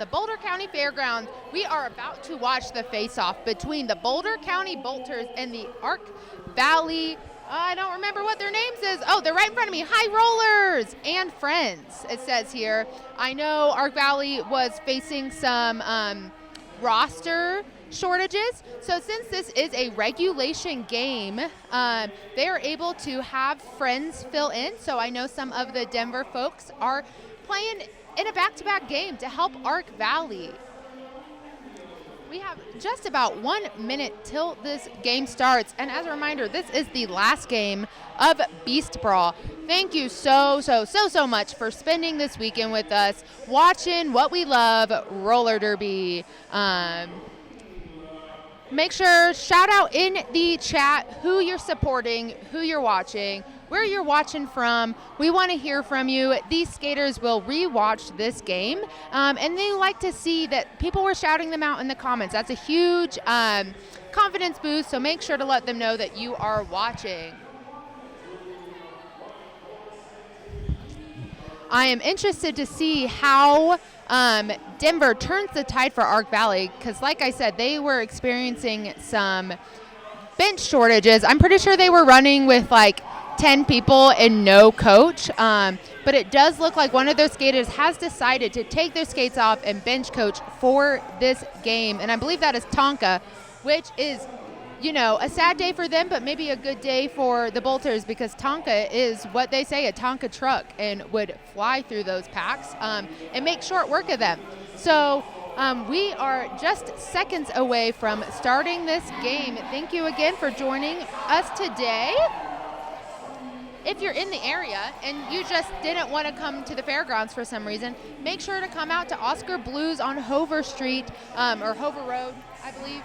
The Boulder County Fairgrounds, we are about to watch the face-off between the Boulder County Bolters and the Ark Valley, I don't remember what their names is. Oh, they're right in front of me. High Rollers and Friends, it says here. I know Ark Valley was facing some roster shortages. So since this is a regulation game, they are able to have Friends fill in. So I know some of the Denver folks are playing in a back-to-back game to help Ark Valley. We have just about 1 minute till this game starts. And as a reminder, this is the last game of Beast Brawl. Thank you so much for spending this weekend with us, watching what we love, roller derby. Make sure, shout out in the chat who you're supporting, who you're watching, where you're watching from. We want to hear from you. These skaters will rewatch this game, and they like to see that people were shouting them out in the comments. That's a huge confidence boost, so make sure to let them know that you are watching. I am interested to see how Denver turns the tide for Ark Valley, because like I said, they were experiencing some bench shortages. I'm pretty sure they were running with like 10 people and no coach, but it does look like one of their skaters has decided to take their skates off and bench coach for this game, and I believe that is Tonka, which is, you know, a sad day for them, but maybe a good day for the Bolters, because Tonka is what they say, a Tonka truck, and would fly through those packs and make short work of them. So we are just seconds away from starting this game. Thank you again for joining us today. If you're in the area and you just didn't want to come to the fairgrounds for some reason, make sure to come out to Oscar Blues on Hover Street, or Hover Road, I believe,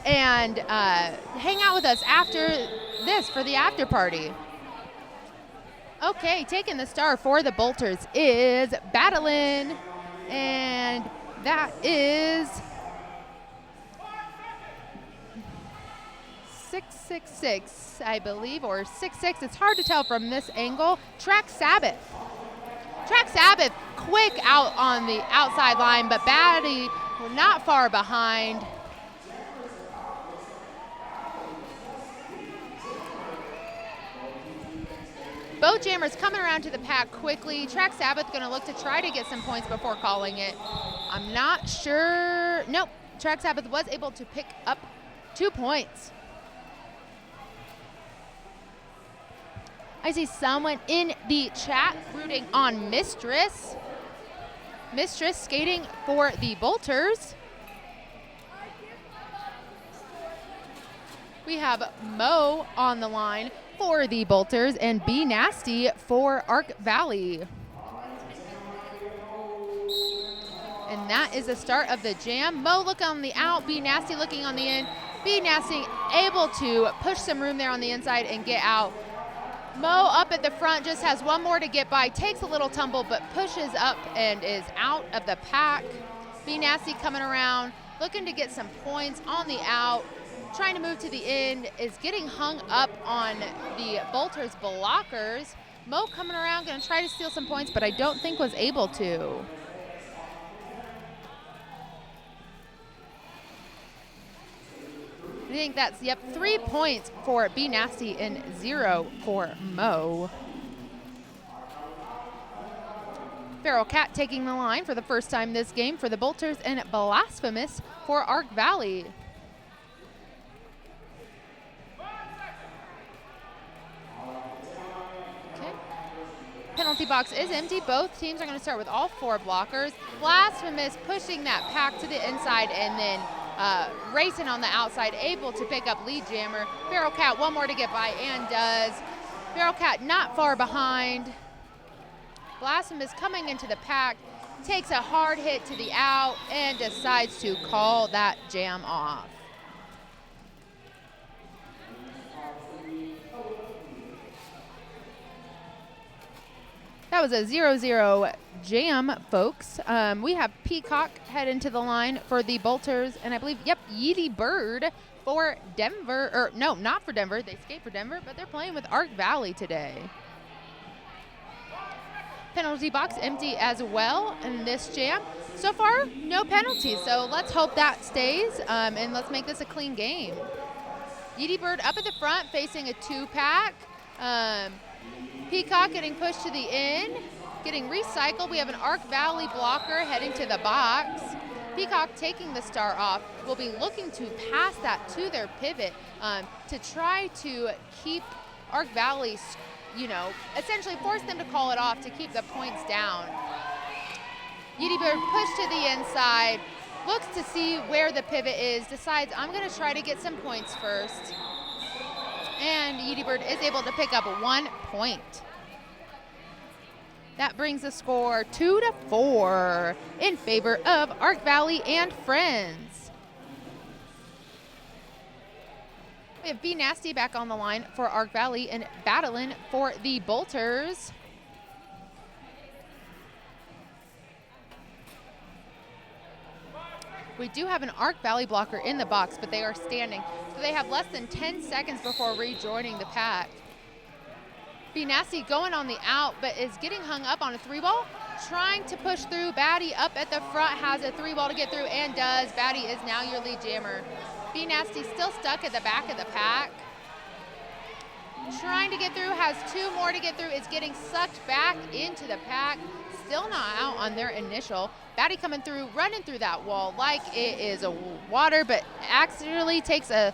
and hang out with us after this for the after party. Okay, taking the star for the Bolters is Battling, and that is 666, I believe, or 66. It's hard to tell from this angle. Track Sabbath. Track Sabbath quick out on the outside line, but Batty not far behind. Both jammers coming around to the pack quickly. Track Sabbath going to look to try to get some points before calling it. I'm not sure. Nope. Track Sabbath was able to pick up 2 points. I see someone in the chat rooting on Mistress. Mistress skating for the Bolters. We have Mo on the line for the Bolters and B Nasty for Ark Valley. And that is the start of the jam. Mo looking on the out, B Nasty looking on the in. B Nasty able to push some room there on the inside and get out. Mo up at the front, just has one more to get by, takes a little tumble, but pushes up and is out of the pack. B Nasty coming around, looking to get some points on the out. Trying to move to the end, is getting hung up on the Bolters blockers. Mo coming around, going to try to steal some points, but I don't think was able to. I think that's, 3 points for B Nasty and 0 for Mo. Feral Cat taking the line for the first time this game for the Bolters, and Blasphemous for Ark Valley. Penalty box is empty. Both teams are going to start with all 4 blockers. Blasphemous pushing that pack to the inside and then racing on the outside, able to pick up lead jammer. Feral Cat one more to get by and does. Feral Cat not far behind. Blasphemous coming into the pack, takes a hard hit to the out and decides to call that jam off. That was a 0-0 jam, folks. We have Peacock head into the line for the Bolters, and I believe, Yeety Bird for Denver. Or no, not for Denver. They skate for Denver, but they're playing with Ark Valley today. Penalty box empty as well in this jam. So far, no penalties, so let's hope that stays, and let's make this a clean game. Yeedy Bird up at the front facing a 2-pack. Peacock getting pushed to the end, getting recycled. We have an Arc Valley blocker heading to the box. Peacock taking the star off will be looking to pass that to their pivot to try to keep Arc Valley, essentially force them to call it off to keep the points down. Yeedy Bird pushed to the inside, looks to see where the pivot is, decides I'm going to try to get some points first. And Yeedy Bird is able to pick up 1 point. That brings the score 2-4 in favor of Arc Valley and friends. We have B Nasty back on the line for Arc Valley and battling for the Bolters. We do have an Arc Valley blocker in the box, but they are standing. So they have less than 10 seconds before rejoining the pack. B Nasty going on the out, but is getting hung up on a 3-ball. Trying to push through. Batty up at the front has a 3-ball to get through and does. Batty is now your lead jammer. B Nasty still stuck at the back of the pack. Trying to get through, has 2 more to get through. Is getting sucked back into the pack. Still not out on their initial. Batty coming through, running through that wall like it is a water, but accidentally takes a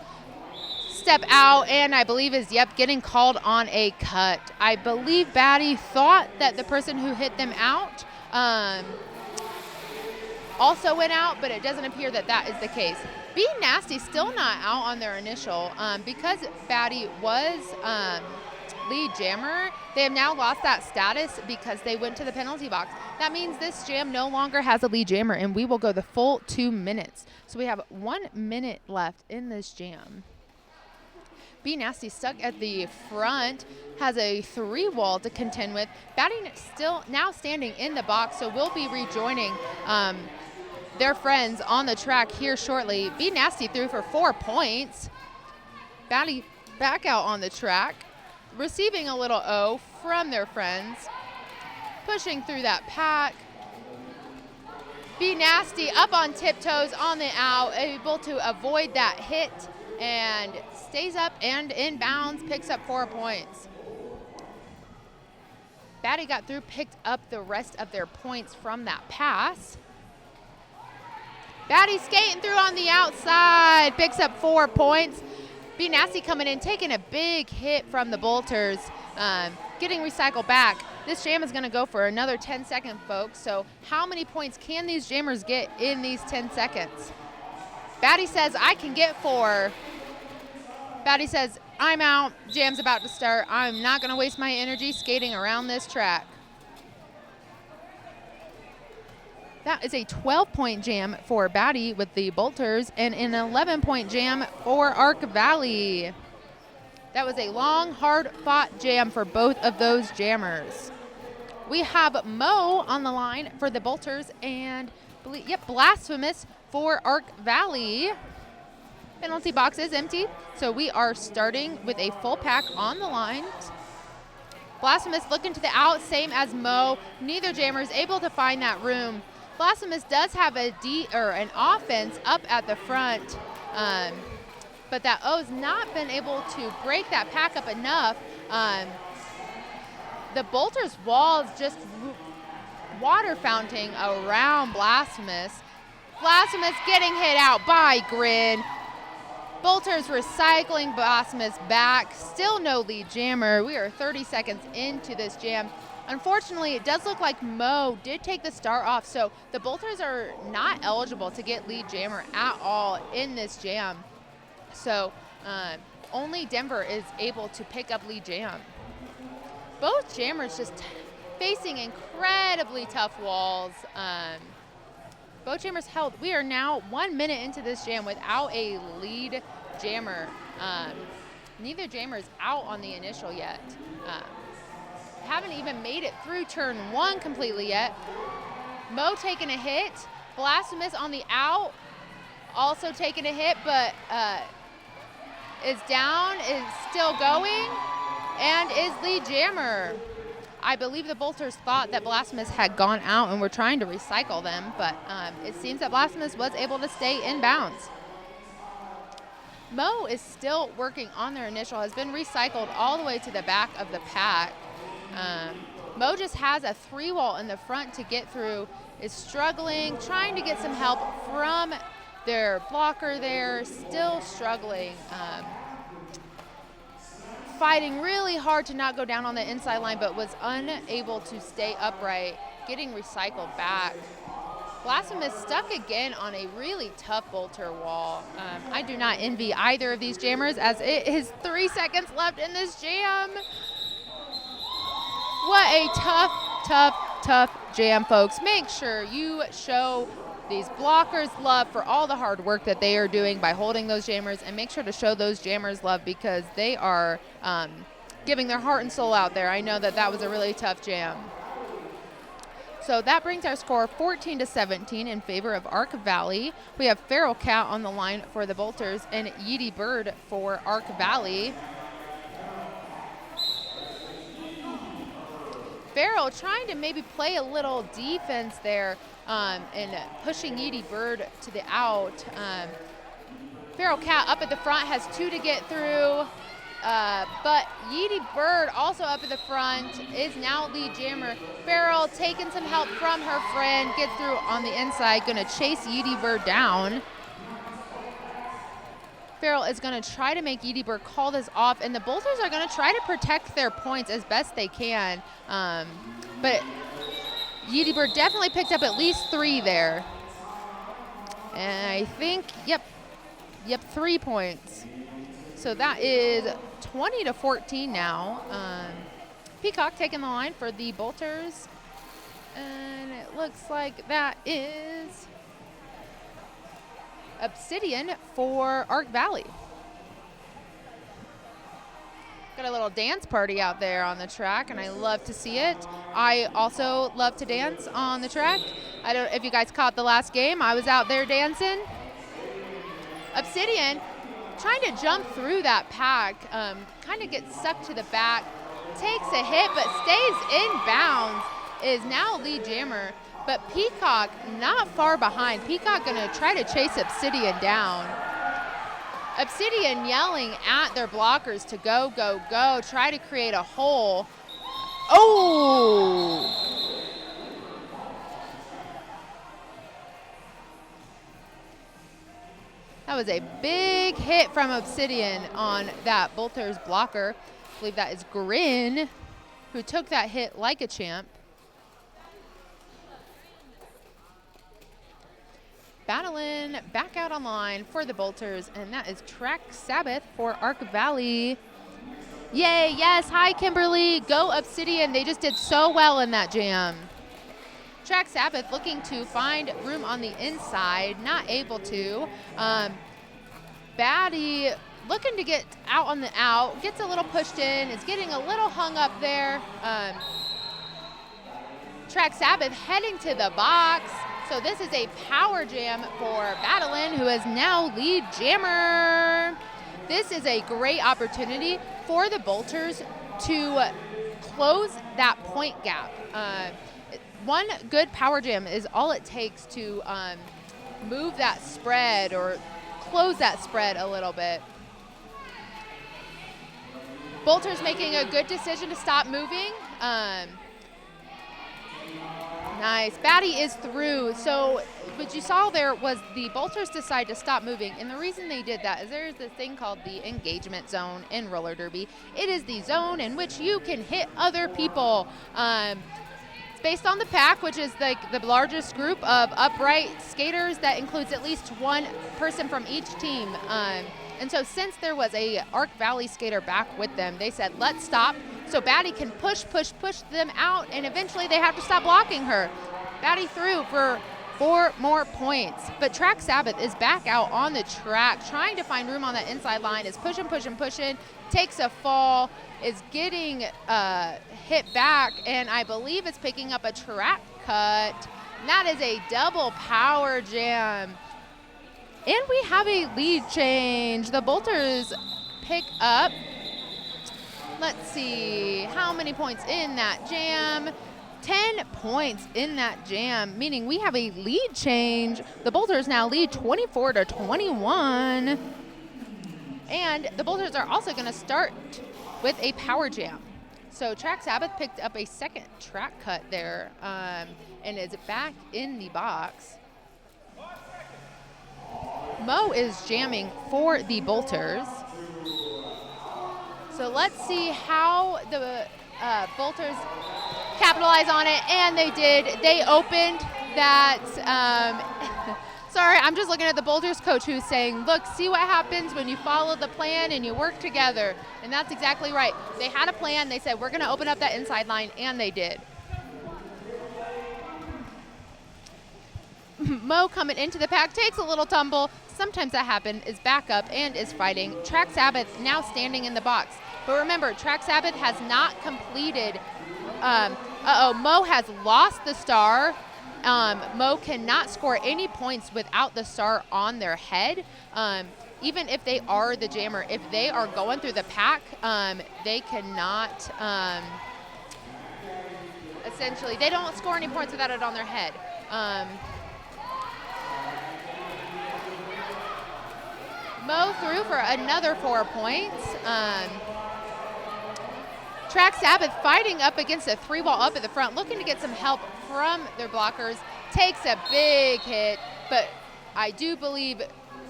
step out and I believe is, getting called on a cut. I believe Batty thought that the person who hit them out also went out, but it doesn't appear that that is the case. B Nasty still not out on their initial because Batty was lead jammer. They have now lost that status because they went to the penalty box. That means this jam no longer has a lead jammer, and we will go the full 2 minutes. So we have 1 minute left in this jam. B Nasty stuck at the front, has a 3-wall to contend with. Batty still now standing in the box, so we'll be rejoining their friends on the track here shortly. B Nasty threw for 4 points. Batty back out on the track, receiving a little O from their friends, pushing through that pack. B Nasty up on tiptoes on the out, able to avoid that hit and stays up and in bounds, picks up 4 points. Batty got through, picked up the rest of their points from that pass. Batty skating through on the outside, picks up 4 points. B Nasty coming in, taking a big hit from the Bolters, getting recycled back. This jam is going to go for another 10 seconds, folks. So how many points can these jammers get in these 10 seconds? Batty says, I can get 4. Batty says, I'm out. Jam's about to start. I'm not going to waste my energy skating around this track. That is a 12-point jam for Batty with the Bolters and an 11-point jam for Arc Valley. That was a long, hard-fought jam for both of those jammers. We have Mo on the line for the Bolters and, Blasphemous for Arc Valley. Penalty box is empty, so we are starting with a full pack on the line. Blasphemous looking to the out, same as Mo. Neither jammer is able to find that room. Blasphemous does have an offense up at the front, but that O's not been able to break that pack up enough. The Bolters wall is just water fountain around Blasphemous. Blasphemous getting hit out by Grin. Bolters recycling Blasphemous back. Still no lead jammer. We are 30 seconds into this jam. Unfortunately, it does look like Mo did take the start off, so the Bolters are not eligible to get lead jammer at all in this jam. So only Denver is able to pick up lead jam. Both jammers just facing incredibly tough walls. Both jammers held. We are now 1 minute into this jam without a lead jammer. Neither jammer is out on the initial yet. Haven't even made it through turn 1 completely yet. Mo taking a hit. Blasphemous on the out, also taking a hit, but is down, is still going, and is lead jammer. I believe the Bolters thought that Blasphemous had gone out and were trying to recycle them, but it seems that Blasphemous was able to stay in bounds. Mo is still working on their initial, has been recycled all the way to the back of the pack. Mo just has a 3-wall in the front to get through, is struggling, trying to get some help from their blocker there, still struggling. Fighting really hard to not go down on the inside line, but was unable to stay upright, getting recycled back. Blasphemous stuck again on a really tough Bolter wall. I do not envy either of these jammers, as it is 3 seconds left in this jam. What a tough jam, folks. Make sure you show these blockers love for all the hard work that they are doing by holding those jammers, and make sure to show those jammers love because they are giving their heart and soul out there. I know that that was a really tough jam. So that brings our score 14-17 in favor of Arc Valley. We have Feral Cat on the line for the Bolters and Yeety Bird for Arc Valley. Feral trying to maybe play a little defense there and pushing Yeety Bird to the out. Feral Cat up at the front has 2 to get through. But Yeety Bird also up at the front is now lead jammer. Feral taking some help from her friend, gets through on the inside, gonna chase Yeety Bird down. Feral is gonna try to make Yeety Bird call this off, and the Bolters are gonna try to protect their points as best they can. But Yeety Bird definitely picked up at least 3 there. And I think, yep, 3 points. So that is 20-14 now. Peacock taking the line for the Bolters. And it looks like that is Obsidian for Arc Valley. Got a little dance party out there on the track, and I love to see it. I also love to dance on the track. I don't know if you guys caught the last game. I was out there dancing. Obsidian trying to jump through that pack, kind of gets stuck to the back, takes a hit but stays in bounds, is now lead jammer. But Peacock not far behind. Peacock gonna try to chase Obsidian down. Obsidian yelling at their blockers to go, go, go, try to create a hole. Oh! That was a big hit from Obsidian on that Bolter's blocker. I believe that is Grin, who took that hit like a champ. Battling back out on line for the Bolters, and that is Track Sabbath for Arc Valley. Yay, yes, hi Kimberly, go Obsidian. They just did so well in that jam. Track Sabbath looking to find room on the inside, not able to. Batty looking to get out on the out, gets a little pushed in, is getting a little hung up there. Track Sabbath heading to the box. So this is a power jam for Battlin', who is now lead jammer. This is a great opportunity for the Bolters to close that point gap. One good power jam is all it takes to move that spread or close that spread a little bit. Bolters making a good decision to stop moving. Nice. Batty is through. So what you saw there was the Bolters decide to stop moving. And the reason they did that is there's this thing called the engagement zone in roller derby. It is the zone in which you can hit other people. It's based on the pack, which is like the largest group of upright skaters that includes at least one person from each team. And so since there was a Arc Valley skater back with them, they said, let's stop so Batty can push them out, and eventually they have to stop blocking her. Batty through for 4 more points. But Track Sabbath is back out on the track, trying to find room on that inside line, is pushing, takes a fall, is getting hit back, and I believe it's picking up a track cut. And that is a double power jam. And we have a lead change. The Bolters pick up, Let's see, how many points in that jam? 10 points in that jam, meaning we have a lead change. The Boulders now lead 24-21. And the Boulders are also going to start with a power jam. So Track Sabbath picked up a second track cut there and is back in the box. Mo is jamming for the Bolters. So let's see how the Bolters capitalize on it, and they did. They opened that. Sorry, I'm just looking at the Bolters coach who's saying, look, see what happens when you follow the plan and you work together. And that's exactly right. They had a plan. They said, we're going to open up that inside line, and they did. Mo coming into the pack, takes a little tumble. Sometimes that happens, is back up and is fighting. Track Sabbath now standing in the box. But remember, Track Sabbath has not completed. Mo has lost the star. Mo cannot score any points without the star on their head. Even if they are the jammer, if they are going through the pack, they cannot, essentially, they don't score any points without it on their head. Mo threw for another 4 points. Track Sabbath fighting up against a 3-ball up at the front, looking to get some help from their blockers. Takes a big hit, but I do believe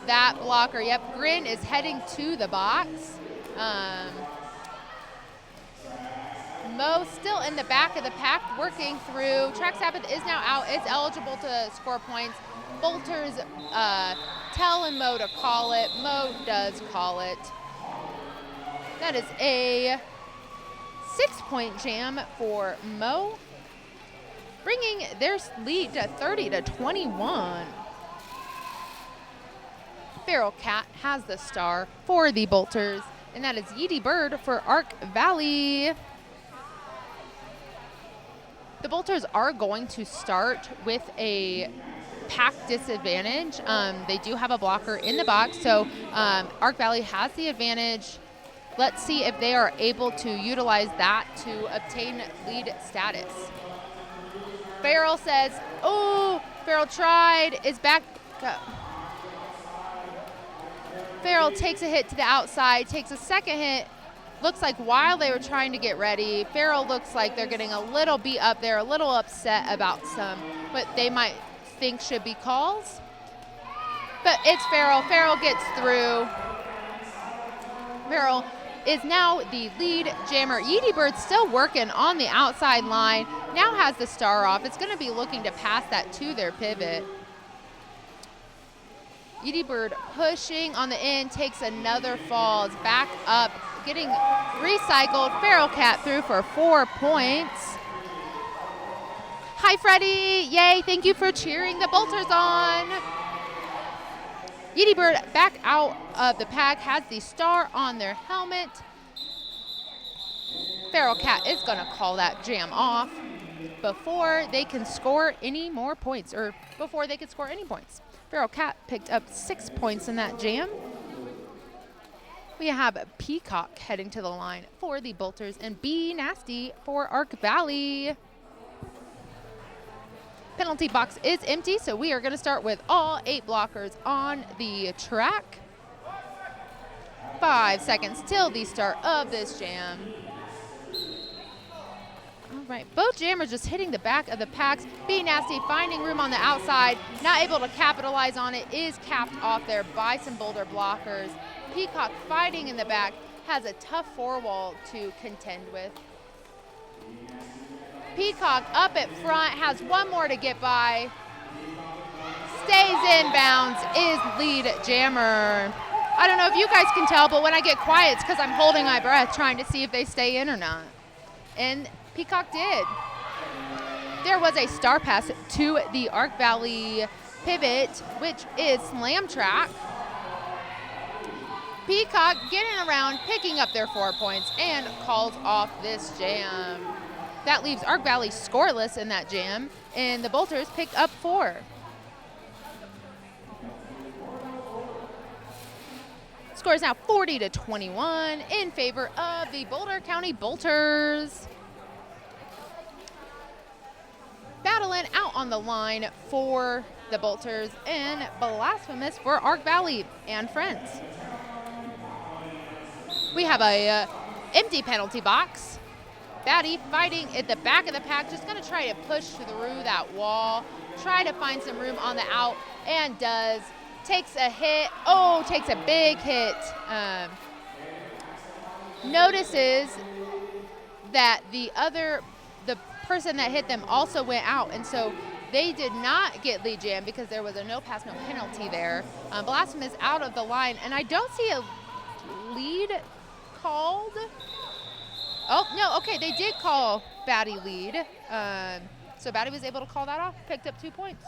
that blocker, yep, Grin is heading to the box. Mo still in the back of the pack, working through. Track Sabbath is now out. It's eligible to score points. Bolters telling Mo to call it. Mo does call it. That is a 6-point jam for Mo, bringing their lead to 30-21. Feral Cat has the star for the Bolters, and that is Yeedy Bird for Ark Valley. The Bolters are going to start with a pack disadvantage. They do have a blocker in the box, so Ark Valley has the advantage. Let's see if they are able to utilize that to obtain lead status. Farrell says, oh, Farrell tried, is back up. Farrell takes a hit to the outside, takes a second hit. Looks like while they were trying to get ready, Farrell looks like they're getting a little beat up there, a little upset about what they might think should be calls. But it's Farrell. Farrell gets through. Farrell is now the lead jammer. Yeedy Bird still working on the outside line. Now has the star off. It's going to be looking to pass that to their pivot. Yeedy Bird pushing on the end, takes another fall. Is back up, getting recycled. Feral Cat through for 4 points. Hi, Freddie. Yay, thank you for cheering the Bolters on. Yeedy Bird back out of the pack, has the star on their helmet. Feral Cat is going to call that jam off before they can score any more points, or before they can score any points. Feral Cat picked up 6 points in that jam. We have Peacock heading to the line for the Bolters and B Nasty for Ark Valley. Penalty box is empty, so we are going to start with all 8 blockers on the track. 5 seconds till the start of this jam. All right, both jammers just hitting the back of the packs. B Nasty finding room on the outside, not able to capitalize on it, is capped off there by some Boulder blockers. Peacock fighting in the back, has a tough 4-wall to contend with. Peacock up at front, has one more to get by. Stays in bounds, is lead jammer. I don't know if you guys can tell, but when I get quiet, it's because I'm holding my breath trying to see if they stay in or not. And Peacock did. There was a star pass to the Ark Valley pivot, which is Slam Track. Peacock getting around, picking up their 4 points, and calls off this jam. That leaves Ark Valley scoreless in that jam, and the Bolters pick up 4. score is now 40-21 in favor of the Boulder County Bolters. Battling out on the line for the Bolters and Blasphemous for Ark Valley and friends. We have a empty penalty box. Batty fighting at the back of the pack, just gonna try to push through that wall, try to find some room on the out, and does. Takes a hit, takes a big hit. Notices that the person that hit them also went out, and so they did not get lead jam because there was a no pass, no penalty there. Blasphemous out of the line, and I don't see a lead called. Oh, no, okay, they did call Batty lead. So Batty was able to call that off, picked up 2 points.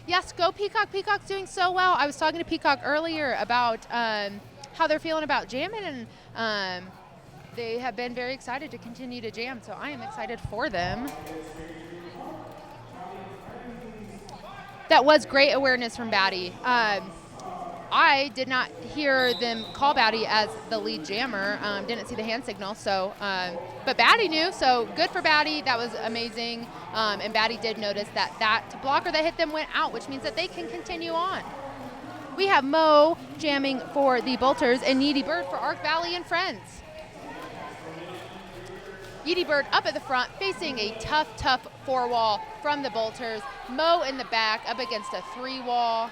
Yes, go Peacock. Peacock's doing so well. I was talking to Peacock earlier about how they're feeling about jamming, and they have been very excited to continue to jam, so I am excited for them. That was great awareness from Batty. I did not hear them call Batty as the lead jammer. Didn't see the hand signal, so but Batty knew, so good for Batty. That was amazing. And Batty did notice that blocker that hit them went out, which means that they can continue on. We have Mo jamming for the Bolters and Yeedy Bird for Ark Valley and friends. Yeedy Bird up at the front, facing a tough 4-wall from the Bolters. Mo in the back, up against a 3-wall.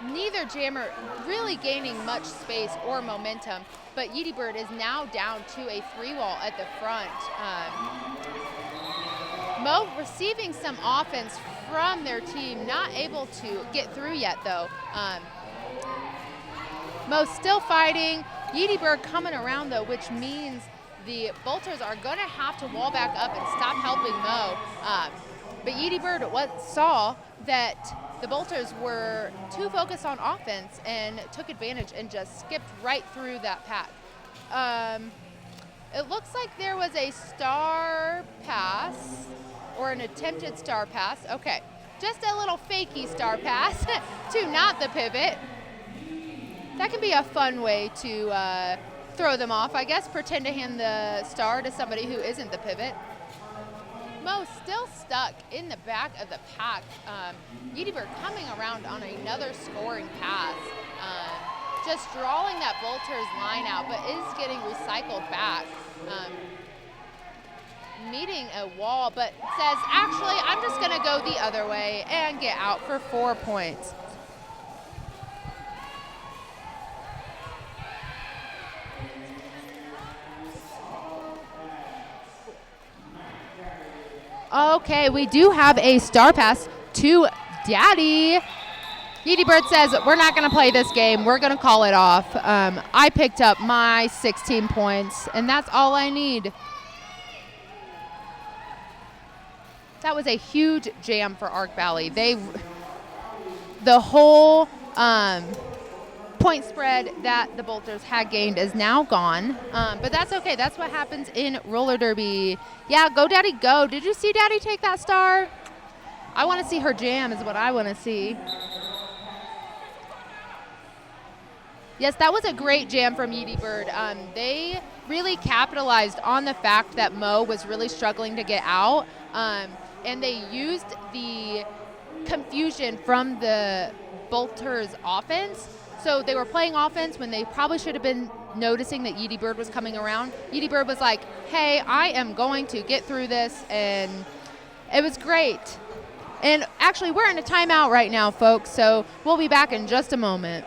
Neither jammer really gaining much space or momentum, but Yeedy Bird is now down to a 3-wall at the front. Mo receiving some offense from their team, not able to get through yet though. Mo still fighting. Yeedy Bird coming around though, which means the Bolters are gonna have to wall back up and stop helping Mo. But Yeedy Bird saw that the Bolters were too focused on offense and took advantage and just skipped right through that pack. It looks like there was a star pass or an attempted star pass. Okay, just a little fakey star pass to not the pivot. That can be a fun way to throw them off, I guess. Pretend to hand the star to somebody who isn't the pivot. Mo still stuck in the back of the pack. Yeedy Bird coming around on another scoring pass. Just drawing that Bolters line out, but is getting recycled back. Meeting a wall, but says, actually, I'm just gonna go the other way and get out for 4 points. Okay, we do have a star pass to Daddy. Yeedy Bird says, we're not going to play this game. We're going to call it off. I picked up my 16 points, and that's all I need. That was a huge jam for Ark Valley. The whole point spread that the Bolters had gained is now gone, but that's okay. That's what happens in roller derby. Yeah, go Daddy, go. Did you see Daddy take that star? I want to see her jam is what I want to see. Yes, that was a great jam from Yeedy Bird. They really capitalized on the fact that Mo was really struggling to get out, and they used the confusion from the Bolters offense. So they were playing offense when they probably should have been noticing that Yeedy Bird was coming around. Yeedy Bird was like, hey, I am going to get through this, and it was great. And actually, we're in a timeout right now, folks, so we'll be back in just a moment.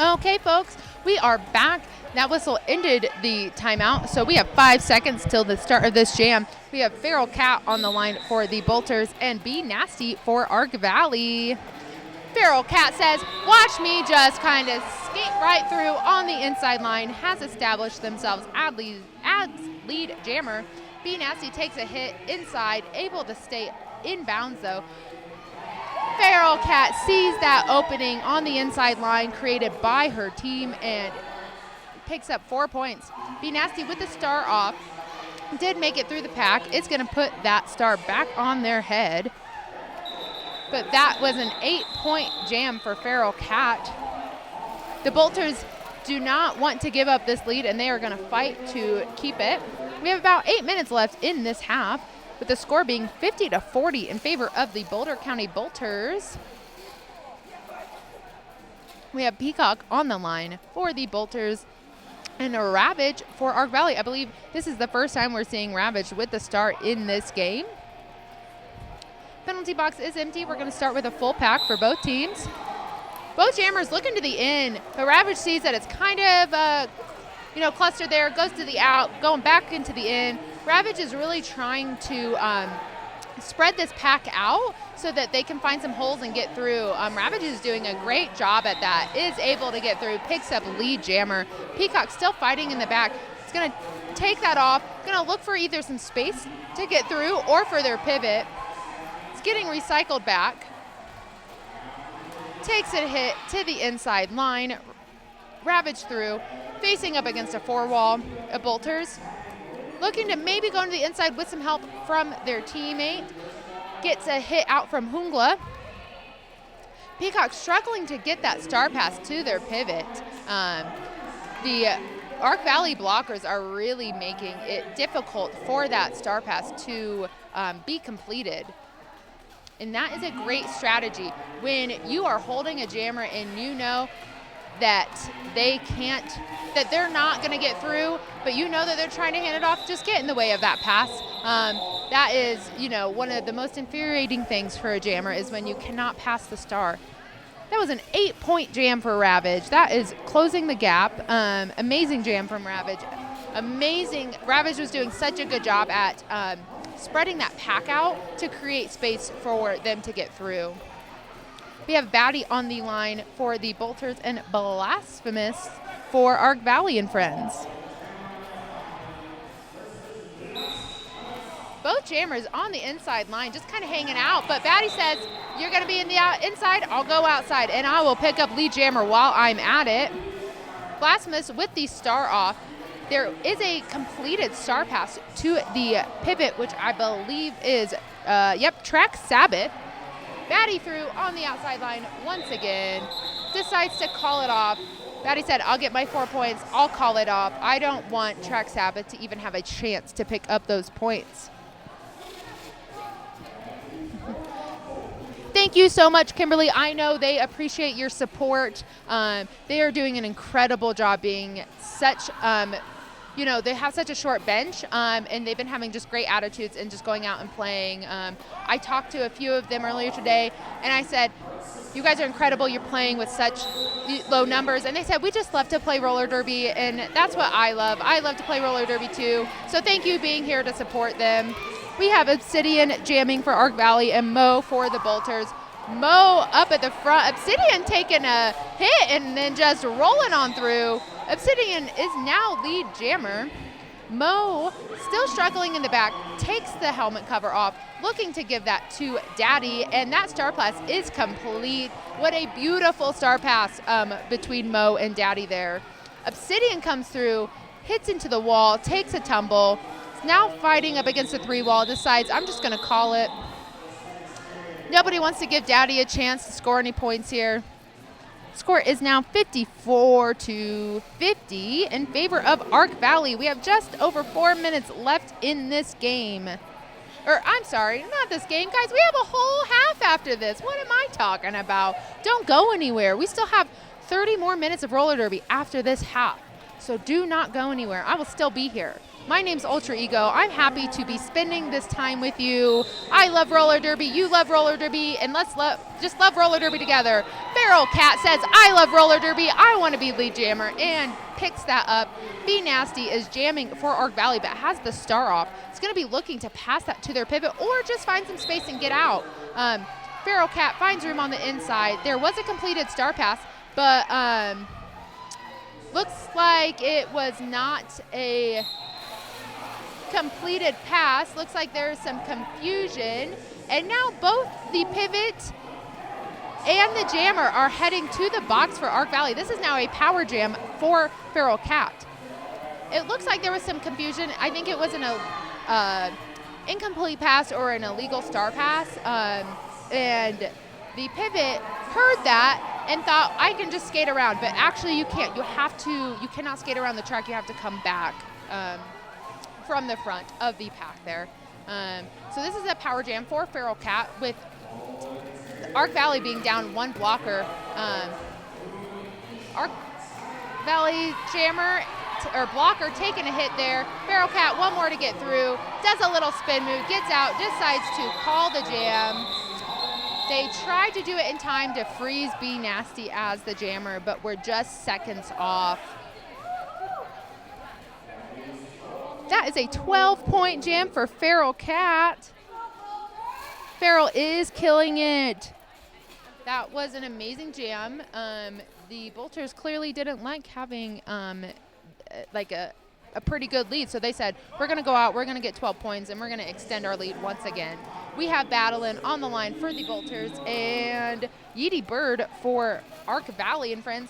Okay, folks, we are back. That whistle ended the timeout, so we have 5 seconds till the start of this jam. We have Feral Cat on the line for the Bolters and Be Nasty for Ark Valley. Feral Cat says, watch me just kind of skate right through on the inside line, has established themselves as lead jammer. Be Nasty takes a hit inside, able to stay in bounds though. Feral Cat sees that opening on the inside line created by her team and picks up 4 points. Be Nasty with the star off did make it through the pack. It's going to put that star back on their head. But that was an 8-point jam for Feral Cat. The Bolters do not want to give up this lead, and they are going to fight to keep it. We have about 8 minutes left in this half, with the score being 50-40 in favor of the Boulder County Bolters. We have Peacock on the line for the Bolters and a Ravage for Ark Valley. I believe this is the first time we're seeing Ravage with the start in this game. Penalty box is empty. We're going to start with a full pack for both teams. Both jammers looking to the in, but Ravage sees that it's kind of clustered there, goes to the out, going back into the in. Ravage is really trying to spread this pack out so that they can find some holes and get through. Ravage is doing a great job at that, is able to get through, picks up lead jammer. Peacock still fighting in the back. It's going to take that off, going to look for either some space to get through or for their pivot. It's getting recycled back. Takes a hit to the inside line. Ravage through, facing up against a 4-wall of Bolters. Looking to maybe go to the inside with some help from their teammate. Gets a hit out from Hungla. Peacock struggling to get that star pass to their pivot. The Ark Valley blockers are really making it difficult for that star pass to be completed. And that is a great strategy. When you are holding a jammer and you know that they're not going to get through, but you know that they're trying to hand it off, just get in the way of that pass. That is, one of the most infuriating things for a jammer is when you cannot pass the star. That was an 8-point jam for Ravage. That is closing the gap. Amazing jam from Ravage. Amazing. Ravage was doing such a good job at spreading that pack out to create space for them to get through. We have Batty on the line for the Bolters and Blasphemous for Ark Valley and friends. Both jammers on the inside line just kind of hanging out, but Batty says, you're going to be in the inside, I'll go outside, and I will pick up lead jammer while I'm at it. Blasphemous with the star off. There is a completed star pass to the pivot, which I believe is, Track Sabbath. Batty through on the outside line once again, decides to call it off. Batty said, I'll get my 4 points, I'll call it off. I don't want Track Sabbath to even have a chance to pick up those points. Thank you so much, Kimberly. I know they appreciate your support. They are doing an incredible job being such, they have such a short bench, and they've been having just great attitudes and just going out and playing. I talked to a few of them earlier today, and I said, you guys are incredible. You're playing with such low numbers. And they said, we just love to play roller derby, and that's what I love. I love to play roller derby too. So thank you being here to support them. We have Obsidian jamming for Ark Valley and Mo for the Bolters. Mo up at the front. Obsidian taking a hit and then just rolling on through. Obsidian is now lead jammer. Mo still struggling in the back, takes the helmet cover off, looking to give that to Daddy, and that star pass is complete. What a beautiful star pass between Mo and Daddy there. Obsidian comes through, hits into the wall, takes a tumble, is now fighting up against the 3-wall, decides I'm just going to call it. Nobody wants to give Daddy a chance to score any points here. Score is now 54-50 in favor of Ark Valley. We have just over 4 minutes left in this game. I'm sorry, not this game. Guys, we have a whole half after this. What am I talking about? Don't go anywhere. We still have 30 more minutes of roller derby after this half. So do not go anywhere. I will still be here. My name's Ultra Ego. I'm happy to be spending this time with you. I love roller derby. You love roller derby. And let's just love roller derby together. Feral Feral Cat says, I love roller derby. I want to be lead jammer, and picks that up. Be Nasty is jamming for Ark Valley, but has the star off. It's going to be looking to pass that to their pivot or just find some space and get out. Feral Cat finds room on the inside. There was a completed star pass, but looks like it was not a completed pass. Looks like there's some confusion. And now both the pivot and the jammer are heading to the box for Ark Valley. This is now a power jam for Feral Cat. It looks like there was some confusion. I think it was an incomplete pass or an illegal star pass. And the pivot heard that and thought, I can just skate around. But actually you can't. You cannot skate around the track. You have to come back from the front of the pack there. So this is a power jam for Feral Cat, with Ark Valley being down one blocker. Ark Valley jammer or blocker taking a hit there. Feral Cat one more to get through, does a little spin move, gets out, decides to call the jam. They tried to do it in time to freeze Be Nasty as the jammer, but we're just seconds off. That is a 12-point jam for Feral Cat. Feral is killing it. That was an amazing jam. The Bolters clearly didn't like having like a pretty good lead, so they said, we're going to go out, we're going to get 12 points, and we're going to extend our lead once again. We have battling on the line for the Bolters and Yeety Bird for Ark Valley and friends.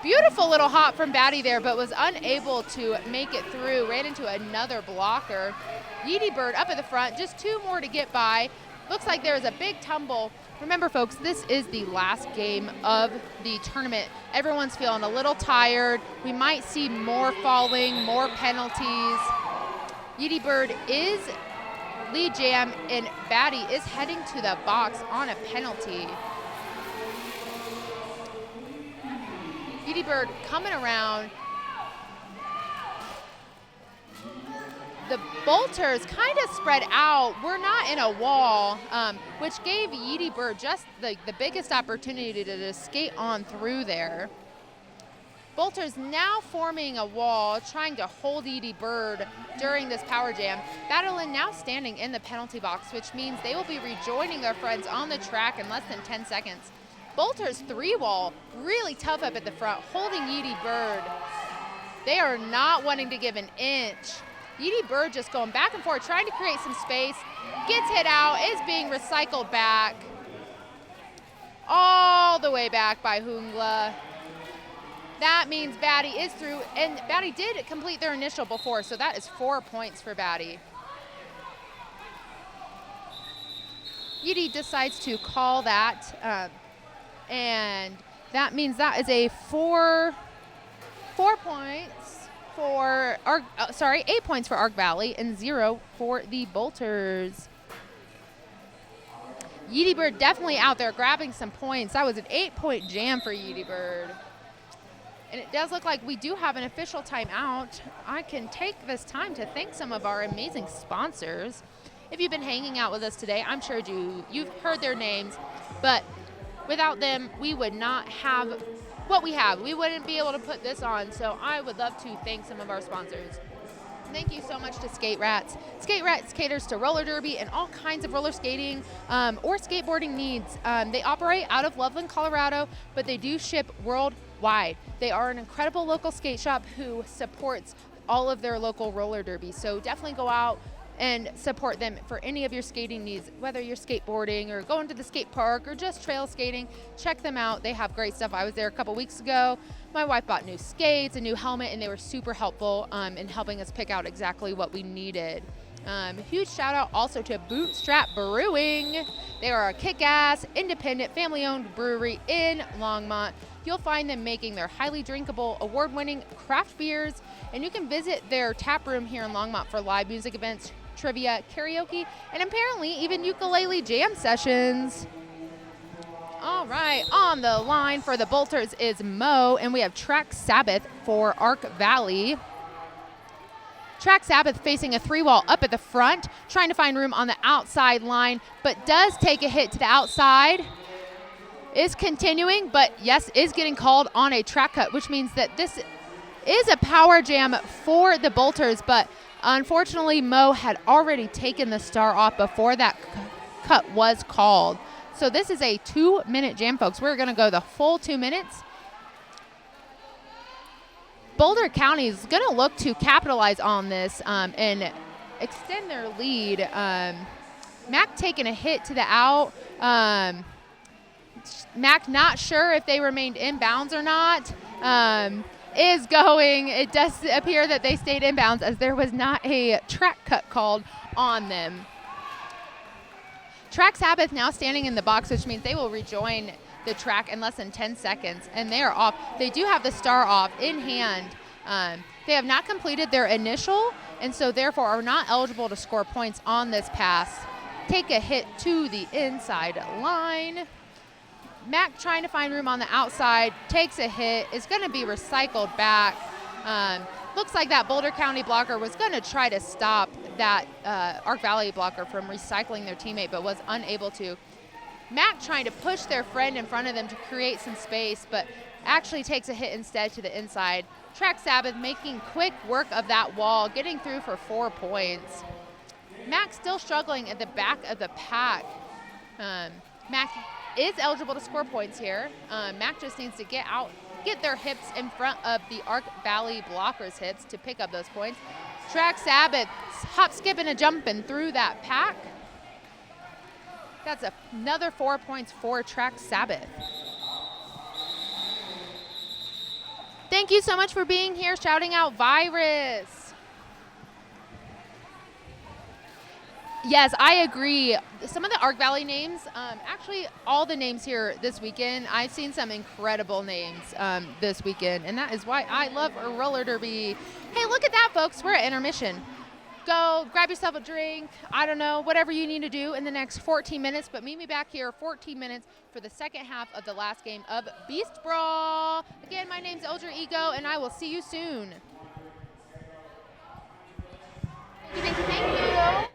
Beautiful little hop from Batty there, but was unable to make it through. Ran into another blocker. Yeety Bird up at the front, just two more to get by. Looks like there's a big tumble. Remember, folks, this is the last game of the tournament. Everyone's feeling a little tired. We might see more falling, more penalties. Yeety Bird is lead jam, and Batty is heading to the box on a penalty. Yeety Bird coming around. The Bolters kind of spread out. We're not in a wall, which gave Yeety Bird just the biggest opportunity to just skate on through there. Bolters now forming a wall, trying to hold Yeety Bird during this power jam. Battlein now standing in the penalty box, which means they will be rejoining their friends on the track in less than 10 seconds. Bolters three wall, really tough up at the front, holding Yeety Bird. They are not wanting to give an inch. Yeety Bird just going back and forth, trying to create some space. Gets hit out, is being recycled back. All the way back by Hungla. That means Batty is through, and Batty did complete their initial before, so that is 4 points for Batty. Yeety decides to call that, and that means that is a 4 points for Ark, 8 points for Ark Valley and 0 for the Bolters. Yeety Bird definitely out there grabbing some points. That was an 8-point jam for Yeety Bird. And it does look like we do have an official timeout. I can take this time to thank some of our amazing sponsors. If you've been hanging out with us today, I'm sure you've heard their names, but without them, we would not have what we have. We wouldn't be able to put this on, so I would love to thank some of our sponsors. Thank you so much to Skate Rats. Skate Rats caters to roller derby and all kinds of roller skating or skateboarding needs. They operate out of Loveland, Colorado, but they do ship worldwide. They are an incredible local skate shop who supports all of their local roller derby. So definitely go out and support them for any of your skating needs, whether you're skateboarding or going to the skate park or just trail skating. Check them out. They have great stuff. I was there a couple weeks ago. My wife bought new skates, a new helmet, and they were super helpful in helping us pick out exactly what we needed. Huge shout out also to Bootstrap Brewing. They are a kick-ass, independent, family-owned brewery in Longmont. You'll find them making their highly drinkable, award-winning craft beers, and you can visit their tap room here in Longmont for live music events, trivia, karaoke, and apparently even ukulele jam sessions. All right, on the line for the Bolters is Mo, and we have Track Sabbath for Ark Valley. Track Sabbath facing a three-wall up at the front, trying to find room on the outside line, but does take a hit to the outside. is continuing, but yes, is getting called on a track cut, which means that this is a power jam for the bolters, but unfortunately Mo had already taken the star off before that cut was called. So this is a 2-minute jam, folks. We're going to go the full 2 minutes. Boulder County is going to look to capitalize on this and extend their lead. Mac taking a hit to the out. Mac not sure if they remained inbounds or not. Is going. It does appear that they stayed inbounds as there was not a track cut called on them. Track Sabbath now standing in the box, which means they will rejoin the track in less than 10 seconds, and they are off. They do have the star off in hand. They have not completed their initial, and so therefore are not eligible to score points on this pass. Take a hit to the inside line. Mac trying to find room on the outside, takes a hit, is going to be recycled back. Looks like that Boulder County blocker was going to try to stop that Ark Valley blocker from recycling their teammate, but was unable to. Mac trying to push their friend in front of them to create some space, but actually takes a hit instead to the inside. Track Sabbath making quick work of that wall, getting through for 4 points. Mac still struggling at the back of the pack. Mac is eligible to score points here. Mac just needs to get their hips in front of the Ark Valley blockers' hips to pick up those points. Track Sabbath hop, skipping, and jumping through that pack. That's another 4 points for Track Sabbath. Thank you so much for being here, shouting out Virus. Yes, I agree. Some of the Ark Valley names, actually all the names here this weekend, I've seen some incredible names this weekend, and that is why I love roller derby. Hey, look at that, folks. We're at intermission. Go grab yourself a drink, I don't know, whatever you need to do in the next 14 minutes, but meet me back here 14 minutes for the second half of the last game of Beast Brawl. Again, my name's Eldra Ego, and I will see you soon. Thank you.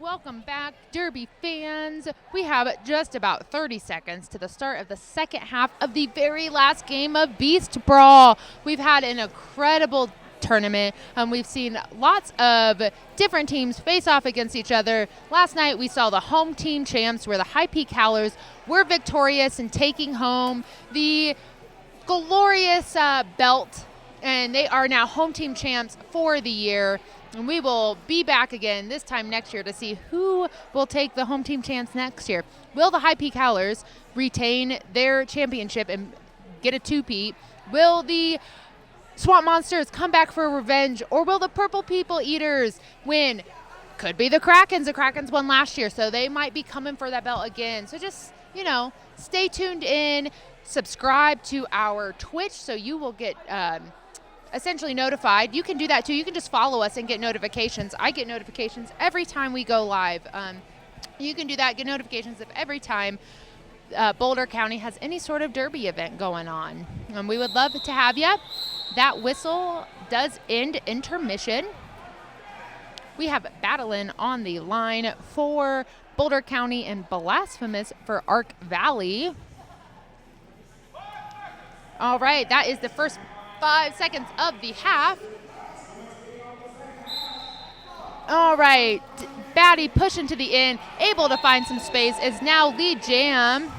Welcome back, Derby fans. We have just about 30 seconds to the start of the second half of the very last game of Beast Brawl. We've had an incredible tournament. We've seen lots of different teams face off against each other. Last night we saw the home team champs, where the High Peak Howlers were victorious in taking home the glorious belt, and they are now home team champs for the year. And we will be back again this time next year to see who will take the home team champs next year. Will the High Peak Howlers retain their championship and get a two-peat? Will the Swamp Monsters come back for revenge? Or will the Purple People Eaters win? Could be the Krakens. The Krakens won last year, so they might be coming for that belt again. So just, stay tuned in. Subscribe to our Twitch so you will get essentially notified. You can do that too. You can just follow us and get notifications. I get notifications every time we go live. You can do that, get notifications of every time Boulder County has any sort of derby event going on. We would love to have you. That whistle does end intermission. We have Battling on the line for Boulder County and Blasphemous for Ark Valley. All right, that is the first 5 seconds of the half. All right, Batty pushing to the end, able to find some space, is now lead jam.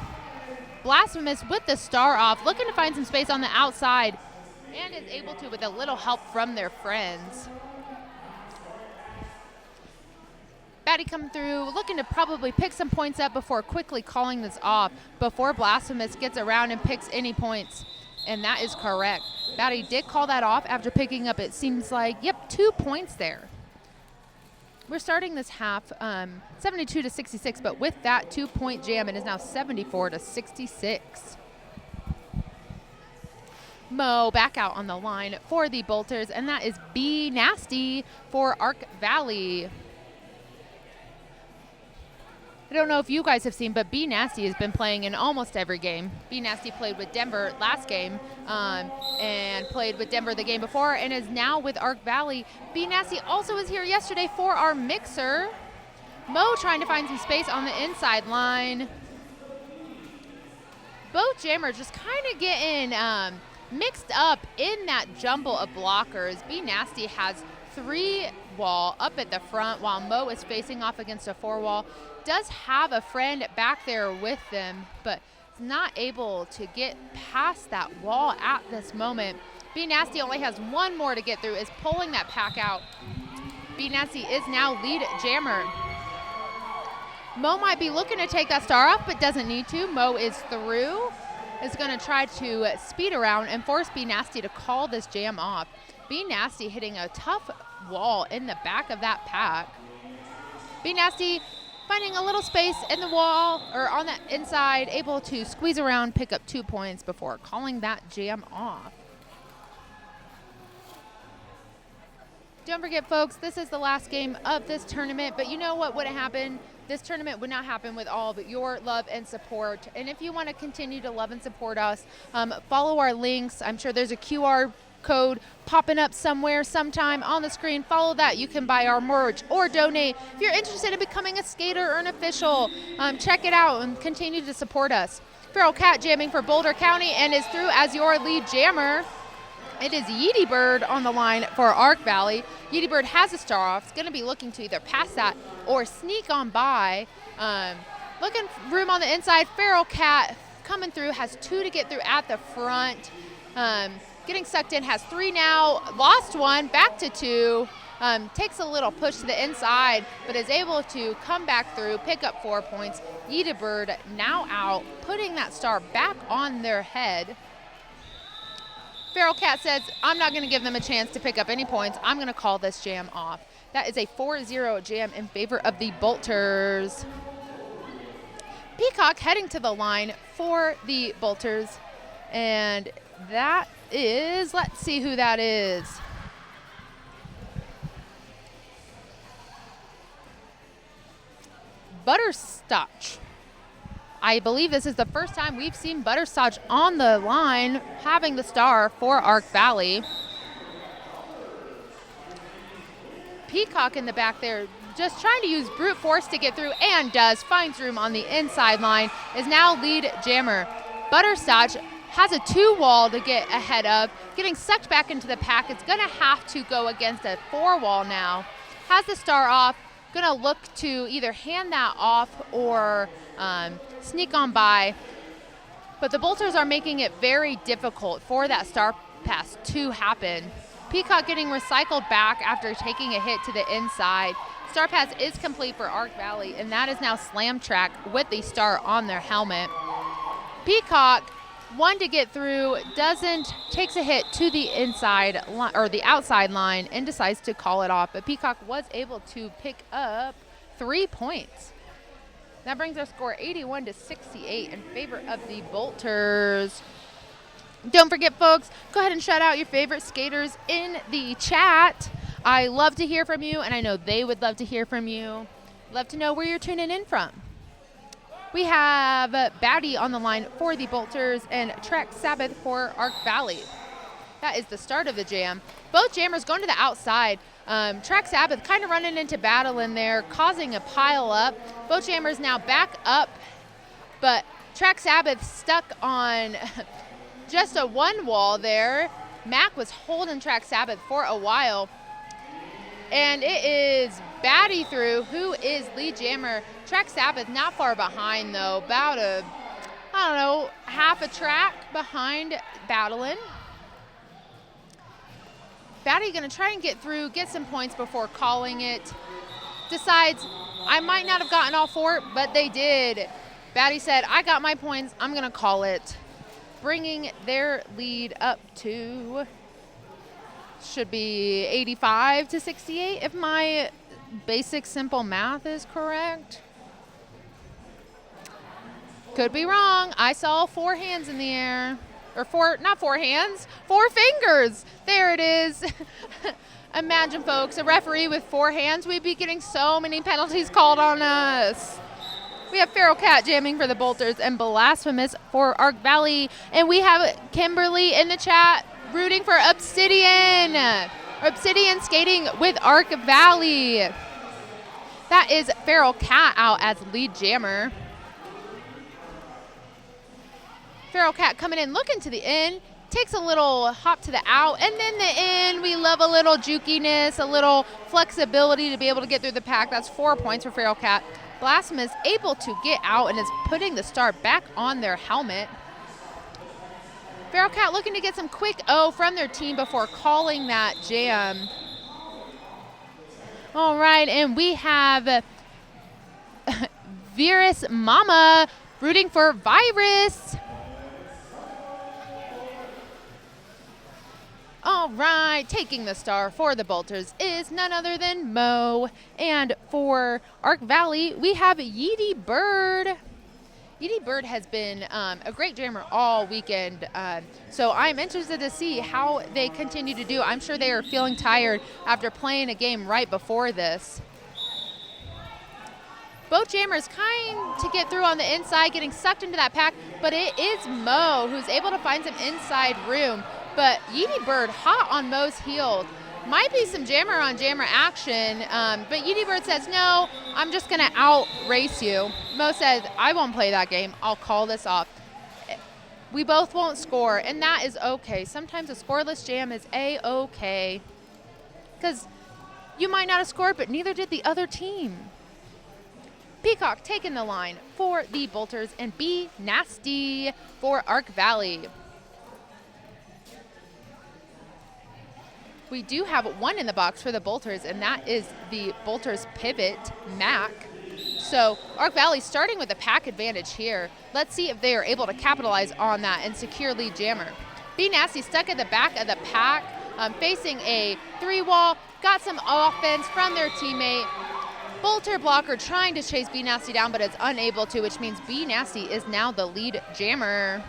Blasphemous with the star off, looking to find some space on the outside, and is able to with a little help from their friends. Batty come through, looking to probably pick some points up before quickly calling this off, before Blasphemous gets around and picks any points. And that is correct. Batty did call that off after picking up, it seems like, 2 points there. We're starting this half 72-66, but with that 2-point jam, it is now 74-66. Mo back out on the line for the Bolters, and that is B Nasty for Ark Valley. I don't know if you guys have seen, but B Nasty has been playing in almost every game. B Nasty played with Denver last game and played with Denver the game before, and is now with Ark Valley. B Nasty also was here yesterday for our mixer. Mo trying to find some space on the inside line. Both jammers just kind of getting mixed up in that jumble of blockers. B Nasty has 3 wall up at the front while Mo is facing off against a 4 wall. Does have a friend back there with them, but is not able to get past that wall at this moment. B Nasty only has 1 more to get through, is pulling that pack out. B Nasty is now lead jammer. Mo might be looking to take that star off, but doesn't need to. Mo is through, is going to try to speed around and force B Nasty to call this jam off. B Nasty hitting a tough wall in the back of that pack. B Nasty finding a little space in the wall or on the inside, able to squeeze around, pick up 2 points before calling that jam off. Don't forget, folks, this is the last game of this tournament, but you know what would have happened? This tournament would not happen with all of your love and support. And if you want to continue to love and support us, follow our links. I'm sure there's a QR code popping up somewhere sometime on the screen. Follow that. You can buy our merch or donate. If you're interested in becoming a skater or an official, check it out and continue to support us. Feral Cat jamming for Boulder County and is through as your lead jammer. It is Yeety Bird on the line for Ark Valley. Yeety Bird has a star off. It's going to be looking to either pass that or sneak on by. Looking room on the inside. Feral Cat coming through, has 2 to get through at the front. Getting sucked in, has 3 now, lost 1, back to 2, takes a little push to the inside, but is able to come back through, pick up 4 points. Yeety Bird now out, putting that star back on their head. Feral Cat says, I'm not going to give them a chance to pick up any points. I'm going to call this jam off. That is a 4-0 jam in favor of the Bolters. Peacock heading to the line for the Bolters, and that is, let's see who that is. Butterscotch. I believe this is the first time we've seen Butterscotch on the line having the star for Ark Valley. Peacock in the back there just trying to use brute force to get through, and does. Finds room on the inside line, is now lead jammer. Butterscotch has a 2-wall to get ahead of, getting sucked back into the pack. It's going to have to go against a 4-wall now. Has the star off, going to look to either hand that off or sneak on by. But the Bolters are making it very difficult for that star pass to happen. Peacock getting recycled back after taking a hit to the inside. Star pass is complete for Ark Valley, and that is now Slam Track with the star on their helmet. Peacock, one to get through, takes a hit to the inside or the outside line and decides to call it off. But Peacock was able to pick up 3 points. That brings our score 81-68 in favor of the Bolters. Don't forget, folks, go ahead and shout out your favorite skaters in the chat. I love to hear from you, and I know they would love to hear from you. Love to know where you're tuning in from. We have Batty on the line for the Bolters and Trek Sabbath for Ark Valley. That is the start of the jam. Both jammers going to the outside. Trek Sabbath kind of running into battle in there, causing a pile up. Both jammers now back up, but Trek Sabbath stuck on just a 1-wall there. Mac was holding Trek Sabbath for a while. And it is Batty through, who is lead jammer. Trek Sabbath not far behind, though. About half a track behind battling. Batty going to try and get through, get some points before calling it. Decides, I might not have gotten all 4, but they did. Batty said, I got my points, I'm going to call it. Bringing their lead up to, should be 85-68 if my basic simple math is correct. Could be wrong. I saw 4 hands in the air. Or not 4 hands, 4 fingers. There it is. Imagine, folks, a referee with 4 hands. We'd be getting so many penalties called on us. We have Feral Cat jamming for the Bolters and Blasphemous for Ark Valley. And we have Kimberly in the chat rooting for Obsidian. Obsidian skating with Ark Valley. That is Feral Cat out as lead jammer. Feral Cat coming in, looking to the in, takes a little hop to the out, and then the in. We love a little jukiness, a little flexibility to be able to get through the pack. That's 4 points for Feral Cat. Blasphemous able to get out and is putting the star back on their helmet. Feral Cat looking to get some quick O from their team before calling that jam. All right, and we have Virus Mama rooting for Virus. All right, taking the star for the Bolters is none other than Mo. And for Ark Valley, we have Yeety Bird. Yeety Bird has been a great jammer all weekend, so I'm interested to see how they continue to do. I'm sure they are feeling tired after playing a game right before this. Both jammers kind to get through on the inside, getting sucked into that pack, but it is Mo who's able to find some inside room. But Yeety Bird hot on Mo's heels. Might be some jammer on jammer action, but Yeety Bird says, no, I'm just going to out-race you. Mo says, I won't play that game. I'll call this off. We both won't score, and that is okay. Sometimes a scoreless jam is A-okay. Because you might not have scored, but neither did the other team. Peacock taking the line for the Bolters and Be Nasty for Ark Valley. We do have 1 in the box for the Bolters, and that is the Bolters pivot, Mac. So Ark Valley starting with the pack advantage here. Let's see if they are able to capitalize on that and secure lead jammer. Be Nasty stuck at the back of the pack, facing a 3-wall, got some offense from their teammate. Bolter blocker trying to chase Be Nasty down, but is unable to, which means Be Nasty is now the lead jammer.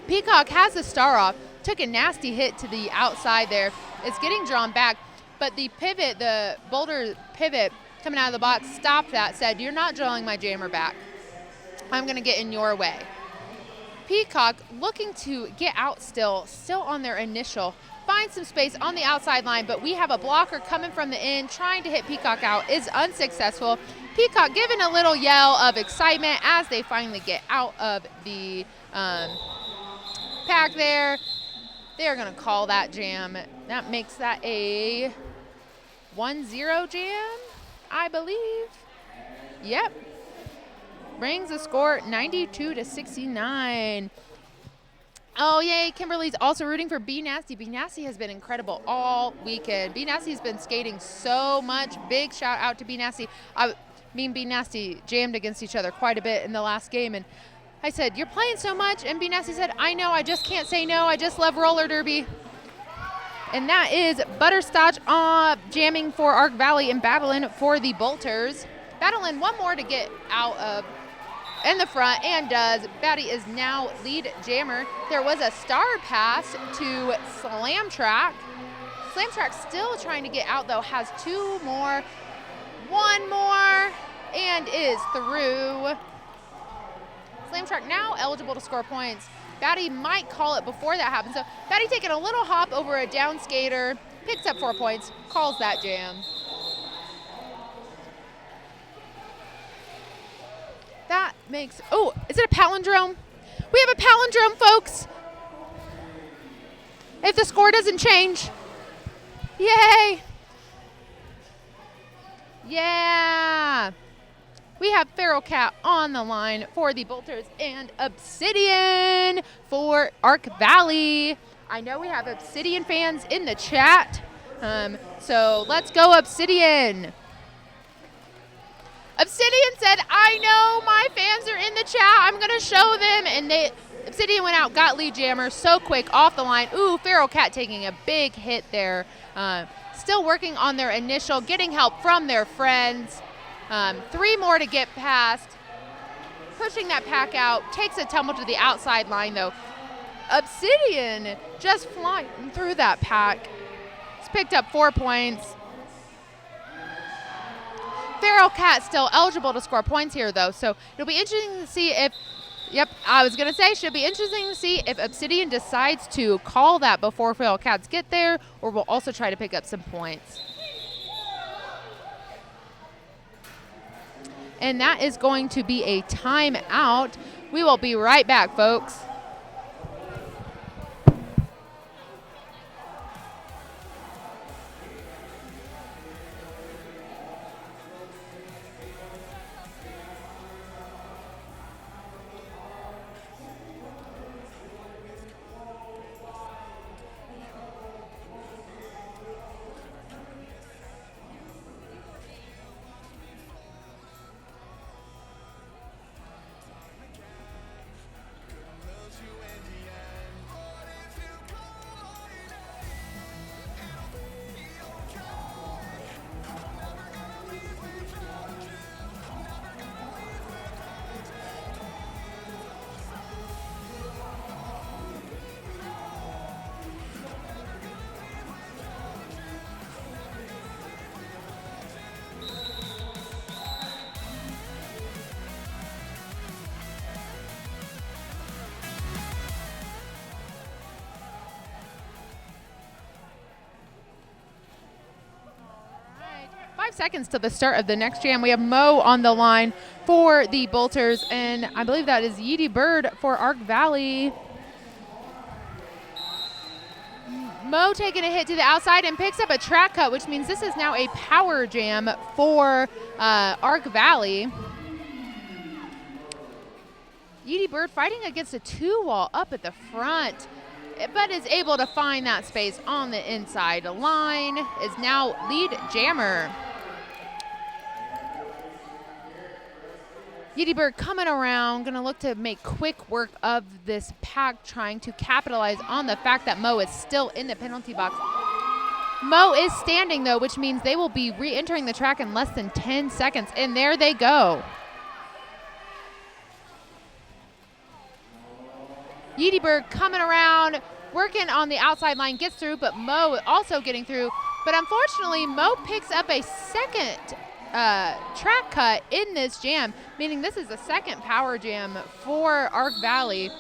Peacock has the star off, took a nasty hit to the outside there. It's getting drawn back, but the pivot, the Boulder pivot coming out of the box stopped that, said, you're not drawing my jammer back. I'm going to get in your way. Peacock looking to get out still on their initial. Find some space on the outside line, but we have a blocker coming from the end trying to hit Peacock out, is unsuccessful. Peacock giving a little yell of excitement as they finally get out of the pack there. They're going to call that jam. That makes that a 1-0 jam, I believe. Yep. Brings the score 92-69. Oh, yay. Kimberly's also rooting for B Nasty. B Nasty has been incredible all weekend. B Nasty has been skating so much. Big shout out to B Nasty. Me and B Nasty jammed against each other quite a bit in the last game. And I said, you're playing so much. And B Nasty said, I know. I just can't say no. I just love roller derby. And that is Butterscotch jamming for Ark Valley and battling for the Bolters. Battling one more to get out of in the front, and does. Batty is now lead jammer. There was a star pass to Slam Track. Slam Track still trying to get out though, has two more, one more, and is through. Slam Track now eligible to score points. Batty might call it before that happens. So Batty taking a little hop over a down skater, picks up 4 points, calls that jam. That makes, oh, is it a palindrome? We have a palindrome, folks. If the score doesn't change. Yay. Yeah. We have Feral Cat on the line for the Bolters and Obsidian for Ark Valley. I know we have Obsidian fans in the chat. So let's go Obsidian. Obsidian said, I know my fans are in the chat. I'm going to show them. And Obsidian went out, got lead jammer so quick off the line. Ooh, Feral Cat taking a big hit there. Still working on their initial, getting help from their friends. 3 more to get past. Pushing that pack out. Takes a tumble to the outside line, though. Obsidian just flying through that pack. He's picked up 4 points. Feral Cat still eligible to score points here, though, so it'll be interesting to see if, should be interesting to see if Obsidian decides to call that before Feral Cats get there, or will also try to pick up some points. And that is going to be a timeout. We will be right back, folks. 5 seconds to the start of the next jam. We have Mo on the line for the Bolters, and I believe that is Yeety Bird for Ark Valley. Mo taking a hit to the outside and picks up a track cut, which means this is now a power jam for Ark Valley. Yeety Bird fighting against a 2-wall up at the front, but is able to find that space on the inside line, is now lead jammer. Yeety Bird coming around, gonna look to make quick work of this pack, trying to capitalize on the fact that Mo is still in the penalty box. Mo is standing though, which means they will be re-entering the track in less than 10 seconds, and there they go. Yeety Bird coming around, working on the outside line, gets through, but Mo also getting through. But unfortunately, Mo picks up a second track cut in this jam, meaning this is the second power jam for Ark Valley.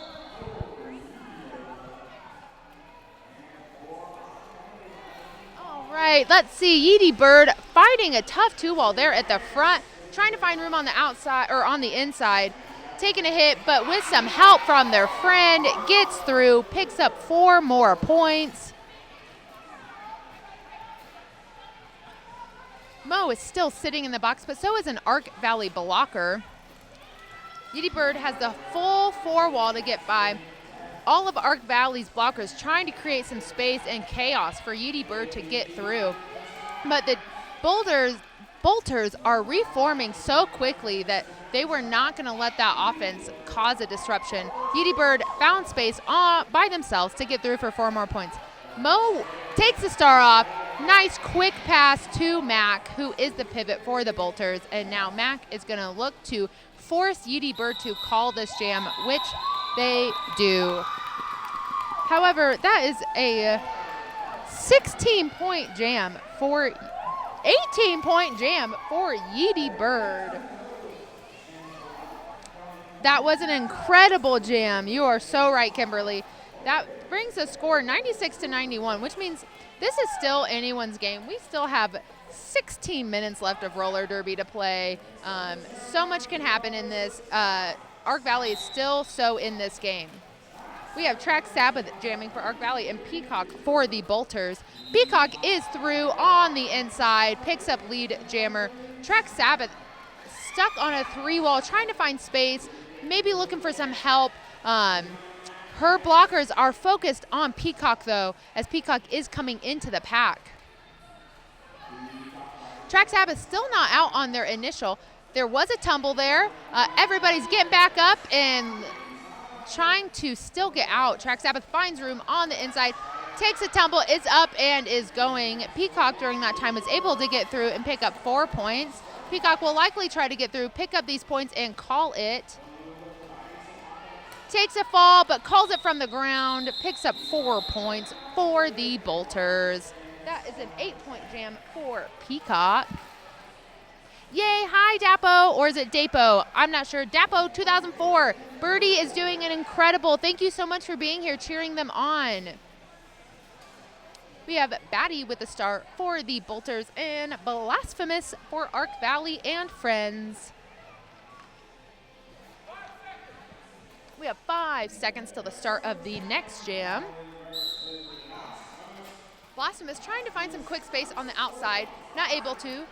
Right, let's see. Yeedy Bird fighting a tough 2-wall there at the front, trying to find room on the outside or on the inside. Taking a hit, but with some help from their friend, gets through, picks up 4 more points. Mo is still sitting in the box, but so is an Arc Valley blocker. Yeedy Bird has the full 4-wall to get by all of Arc Valley's blockers, trying to create some space and chaos for Yeedy Bird to get through. But the Bolters are reforming so quickly that they were not going to let that offense cause a disruption. Yeedy Bird found space by themselves to get through for 4 more points. Mo takes the star off. Nice quick pass to Mac, who is the pivot for the Bolters. And now Mac is going to look to force Yeedy Bird to call this jam, which they do. However, that is a 16-point jam for 18-point jam for Yeedy Bird. That was an incredible jam. You are so right, Kimberly. That brings the score 96-91, which means this is still anyone's game. We still have 16 minutes left of roller derby to play. So much can happen in this. Arc Valley is still so in this game. We have Track Sabbath jamming for Arc Valley and Peacock for the Bolters. Peacock is through on the inside, picks up lead jammer. Track Sabbath stuck on a 3-wall, trying to find space, maybe looking for some help. Her blockers are focused on Peacock, though, as Peacock is coming into the pack. Track Sabbath still not out on their initial. There was a tumble there. Everybody's getting back up and trying to still get out. Track Sabbath finds room on the inside, takes a tumble, is up and is going. Peacock during that time was able to get through and pick up 4 points. Peacock will likely try to get through, pick up these points and call it. Takes a fall, but calls it from the ground, picks up 4 points for the Bolters. That is an 8-point jam for Peacock. Yay, hi Dapo, or is it Dapo? I'm not sure. Dapo 2004. Birdie is doing an incredible. Thank you so much for being here, cheering them on. We have Batty with the start for the Bolters and Blasphemous for Arc Valley and Friends. We have 5 seconds till the start of the next jam. Blasphemous trying to find some quick space on the outside, not able to.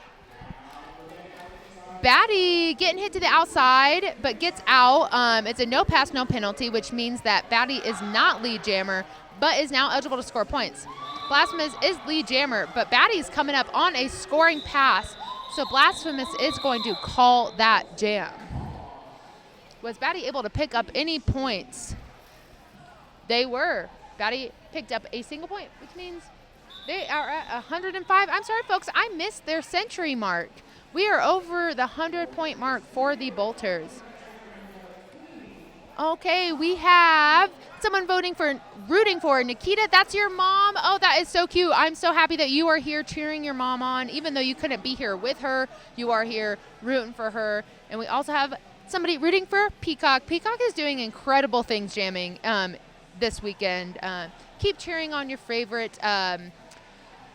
Batty getting hit to the outside, but gets out. It's a no pass, no penalty, which means that Batty is not lead jammer, but is now eligible to score points. Blasphemous is lead jammer, but Batty's coming up on a scoring pass, so Blasphemous is going to call that jam. Was Batty able to pick up any points? They were. Batty picked up a single point, which means they are at 105. I'm sorry, folks, I missed their century mark. We are over the 100-point mark for the Bolters. Okay, we have someone rooting for Nikita. That's your mom. Oh, that is so cute. I'm so happy that you are here cheering your mom on. Even though you couldn't be here with her, you are here rooting for her. And we also have somebody rooting for Peacock. Peacock is doing incredible things jamming this weekend. Keep cheering on your favorite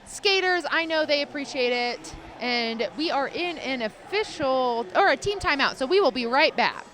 skaters. I know they appreciate it. And we are in an official, or a team timeout, so we will be right back.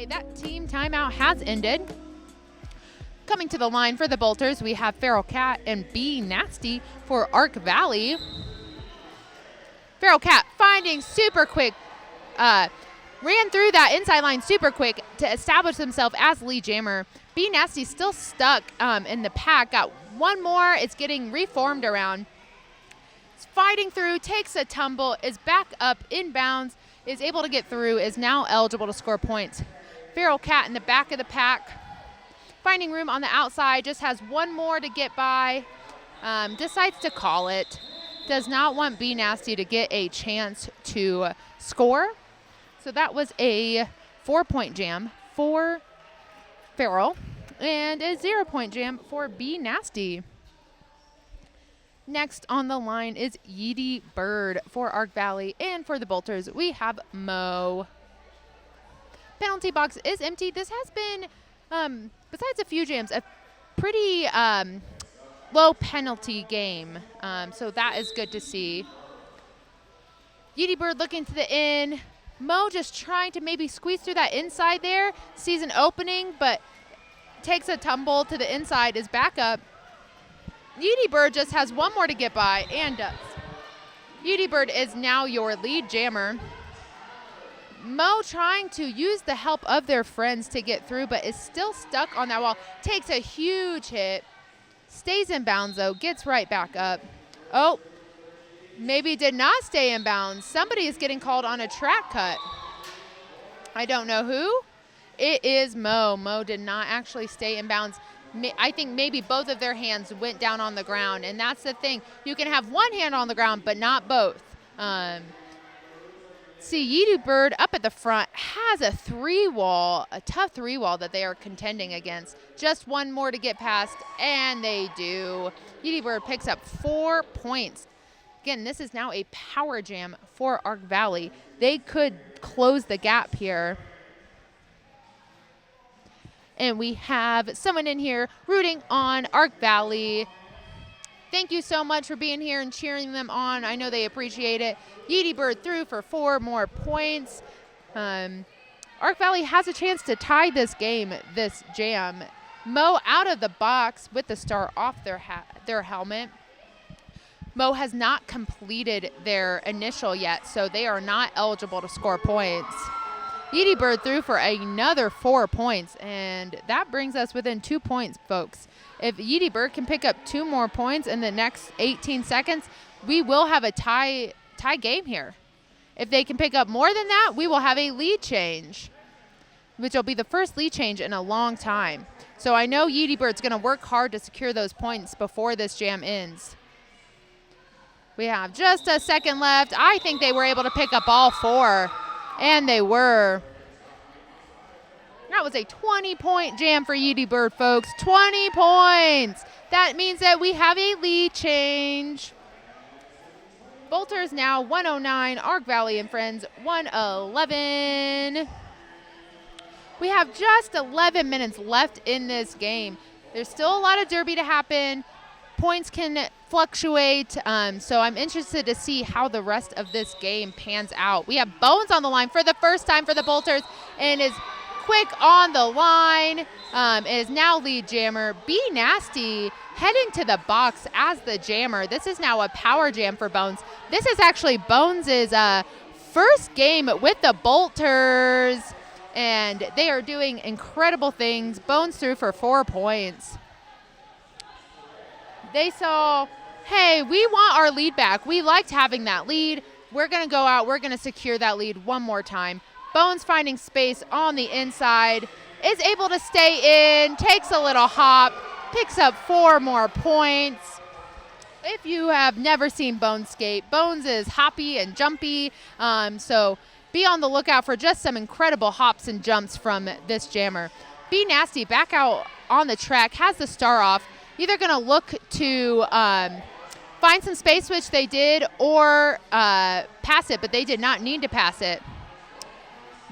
That team timeout has ended. Coming to the line for the Bolters, we have Feral Cat and B Nasty for Arc Valley. Feral Cat finding super quick, ran through that inside line super quick to establish himself as lead jammer. B Nasty still stuck in the pack, got one more, it's getting reformed around. It's fighting through, takes a tumble, is back up inbounds, is able to get through, is now eligible to score points. Feral Cat in the back of the pack, finding room on the outside, just has one more to get by, decides to call it. Does not want Be Nasty to get a chance to score. So that was a 4-point jam for Farrell and a 0-point jam for Be Nasty. Next on the line is Yeedy Bird for Ark Valley, and for the Bolters, we have Mo. Penalty box is empty. This has been, besides a few jams, a pretty low penalty game, so that is good to see. Yeedy Bird looking to the in. Mo just trying to maybe squeeze through that inside there. Sees an opening, but takes a tumble to the inside, is back up. Yeedy Bird just has one more to get by, and does. Yeedy Bird is now your lead jammer. Mo trying to use the help of their friends to get through, but is still stuck on that wall. Takes a huge hit. Stays in bounds, though. Gets right back up. Oh, maybe did not stay in bounds. Somebody is getting called on a track cut. I don't know who. It is Mo. Mo did not actually stay in bounds. I think maybe both of their hands went down on the ground, and that's the thing. You can have one hand on the ground, but not both. See, Yeedy Bird up at the front has a tough 3-wall that they are contending against. Just one more to get past, and they do. Yeedy Bird picks up 4 points. Again, this is now a power jam for Ark Valley. They could close the gap here. And we have someone in here rooting on Ark Valley. Thank you so much for being here and cheering them on. I know they appreciate it. Yeedy Bird through for 4 more points. Ark Valley has a chance to tie this game, this jam. Mo out of the box with the star off their helmet. Mo has not completed their initial yet, so they are not eligible to score points. Yeedy Bird through for another 4 points, and that brings us within 2 points, folks. If Yeedy Bird can pick up 2 more points in the next 18 seconds, we will have a tie game here. If they can pick up more than that, we will have a lead change, which will be the first lead change in a long time. So I know Yeedy Bird's going to work hard to secure those points before this jam ends. We have just a second left. I think they were able to pick up all 4. And they were. That was a 20-point jam for Yeedy Bird, folks. 20 points. That means that we have a lead change. Bolters now 109. Ark Valley and Friends 111. We have just 11 minutes left in this game. There's still a lot of derby to happen. Points can fluctuate, so I'm interested to see how the rest of this game pans out. We have Bones on the line for the first time for the Bolters and is quick on the line. Is now lead jammer. Be Nasty heading to the box as the jammer. This is now a power jam for Bones. This is actually Bones' first game with the Bolters, and they are doing incredible things. Bones through for 4 points. They saw, hey, we want our lead back. We liked having that lead. We're going to go out. We're going to secure that lead one more time. Bones finding space on the inside, is able to stay in, takes a little hop, picks up 4 more points. If you have never seen Bones skate, Bones is hoppy and jumpy, so be on the lookout for just some incredible hops and jumps from this jammer. Be Nasty back out on the track, has the star off. Either going to look to find some space, which they did, or pass it, but they did not need to pass it.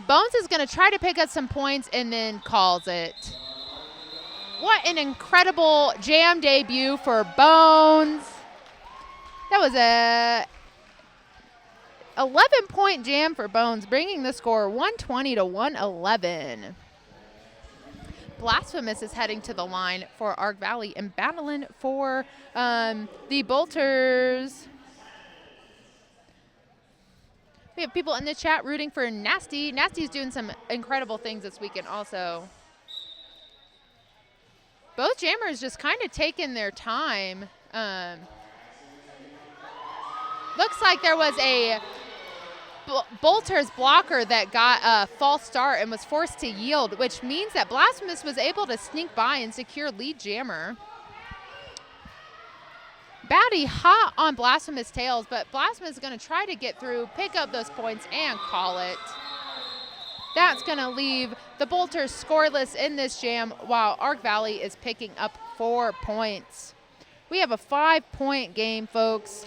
Bones is going to try to pick up some points and then calls it. What an incredible jam debut for Bones. That was a 11-point jam for Bones, bringing the score 120 to 111. Blasphemous is heading to the line for Ark Valley and battling for the Bolters. We have people in the chat rooting for Nasty. Nasty's doing some incredible things this weekend also. Both jammers just kind of taking their time. Looks like there was a Boulder's blocker that got a false start and was forced to yield, which means that Blasphemous was able to sneak by and secure lead jammer. Batty hot on Blasphemous tails, but Blasphemous is going to try to get through, pick up those points, and call it. That's going to leave the Bolters scoreless in this jam, while Ark Valley is picking up 4 points. We have a 5-point game, folks.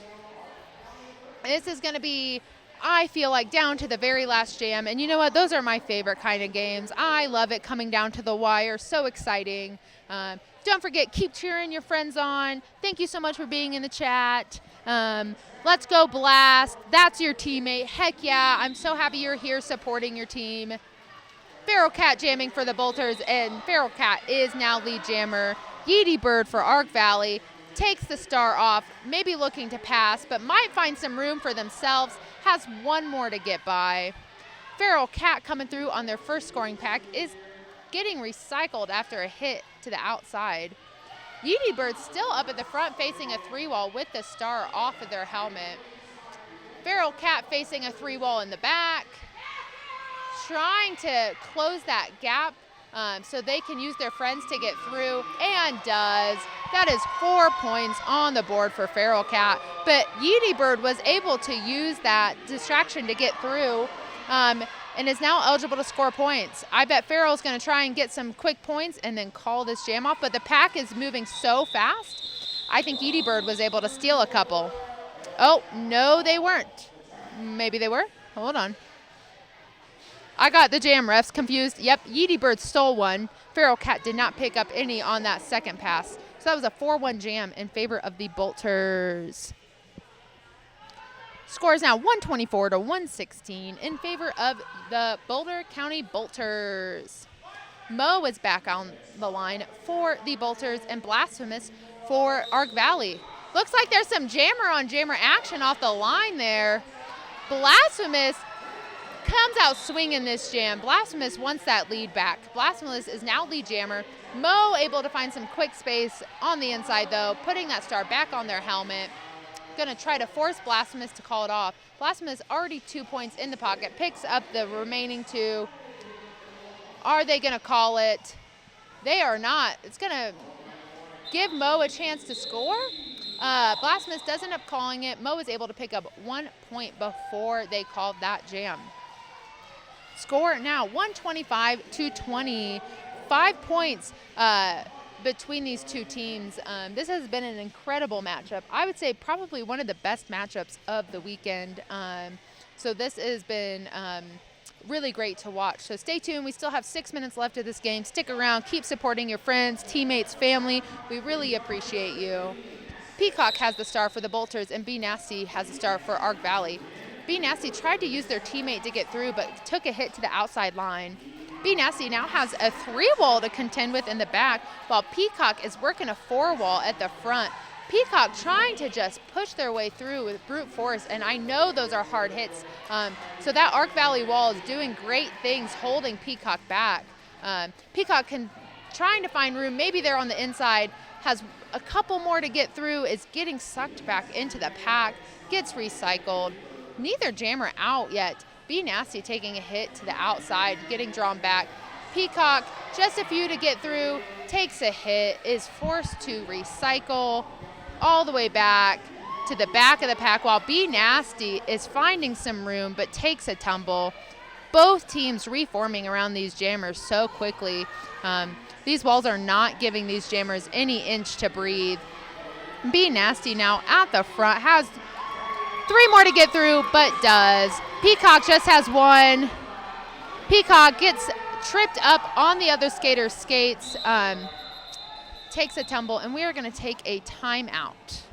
This is going to be, I feel like, down to the very last jam. And you know what? Those are my favorite kind of games. I love it coming down to the wire. So exciting. Don't forget, keep cheering your friends on. Thank you so much for being in the chat. Let's go Blast. That's your teammate. Heck yeah. I'm so happy you're here supporting your team. Feral Cat jamming for the Bolters, and Feral Cat is now lead jammer. Yeety Bird for Ark Valley takes the star off, maybe looking to pass, but might find some room for themselves, has one more to get by. Feral Cat coming through on their first scoring pack is getting recycled after a hit to the outside. Yeety Bird still up at the front facing a 3-wall with the star off of their helmet. Feral Cat facing a 3-wall in the back, trying to close that gap so they can use their friends to get through, and does. That is 4 points on the board for Feral Cat, but Yeety Bird was able to use that distraction to get through and is now eligible to score points. I bet Feral's going to try and get some quick points and then call this jam off, but the pack is moving so fast, I think Yeety Bird was able to steal a couple. Oh, no, they weren't. Maybe they were? Hold on. I got the jam refs confused. Yep, Yeety Bird stole one. Feral Cat did not pick up any on that second pass. So that was a 4-1 jam in favor of the Bolters. Score is now 124 to 116 in favor of the Boulder County Bolters. Mo is back on the line for the Bolters and Blasphemous for Ark Valley. Looks like there's some jammer on jammer action off the line there. Blasphemous comes out swinging this jam. Blasphemous wants that lead back. Blasphemous is now lead jammer. Mo able to find some quick space on the inside though, putting that star back on their helmet. Gonna try to force Blasphemous to call it off. Blasphemous already 2 points in the pocket, picks up the remaining 2. Are they gonna call it? They are not. It's gonna give Mo a chance to score. Blasphemous does end up calling it. Mo is able to pick up 1 point before they called that jam. Score now 125 to 20. 5 points between these two teams. This has been an incredible matchup. I would say probably one of the best matchups of the weekend. So this has been really great to watch. So stay tuned. We still have 6 minutes left of this game. Stick around. Keep supporting your friends, teammates, family. We really appreciate you. Peacock has the star for the Bolters, and B Nasty has the star for Ark Valley. B Nasty tried to use their teammate to get through, but took a hit to the outside line. B Nasty now has a 3-wall to contend with in the back, while Peacock is working a 4-wall at the front. Peacock trying to just push their way through with brute force, and I know those are hard hits. So that Ark Valley wall is doing great things, holding Peacock back. Peacock trying to find room, maybe they're on the inside, has a couple more to get through, is getting sucked back into the pack, gets recycled. Neither jammer out yet. B Nasty taking a hit to the outside, getting drawn back. Peacock, just a few to get through, takes a hit, is forced to recycle all the way back to the back of the pack, while B Nasty is finding some room but takes a tumble. Both teams reforming around these jammers so quickly. These walls are not giving these jammers any inch to breathe. B Nasty now at the front, has 3 more to get through, but does. Peacock just has 1. Peacock gets tripped up on the other skater's skates, takes a tumble, and we are going to take a timeout.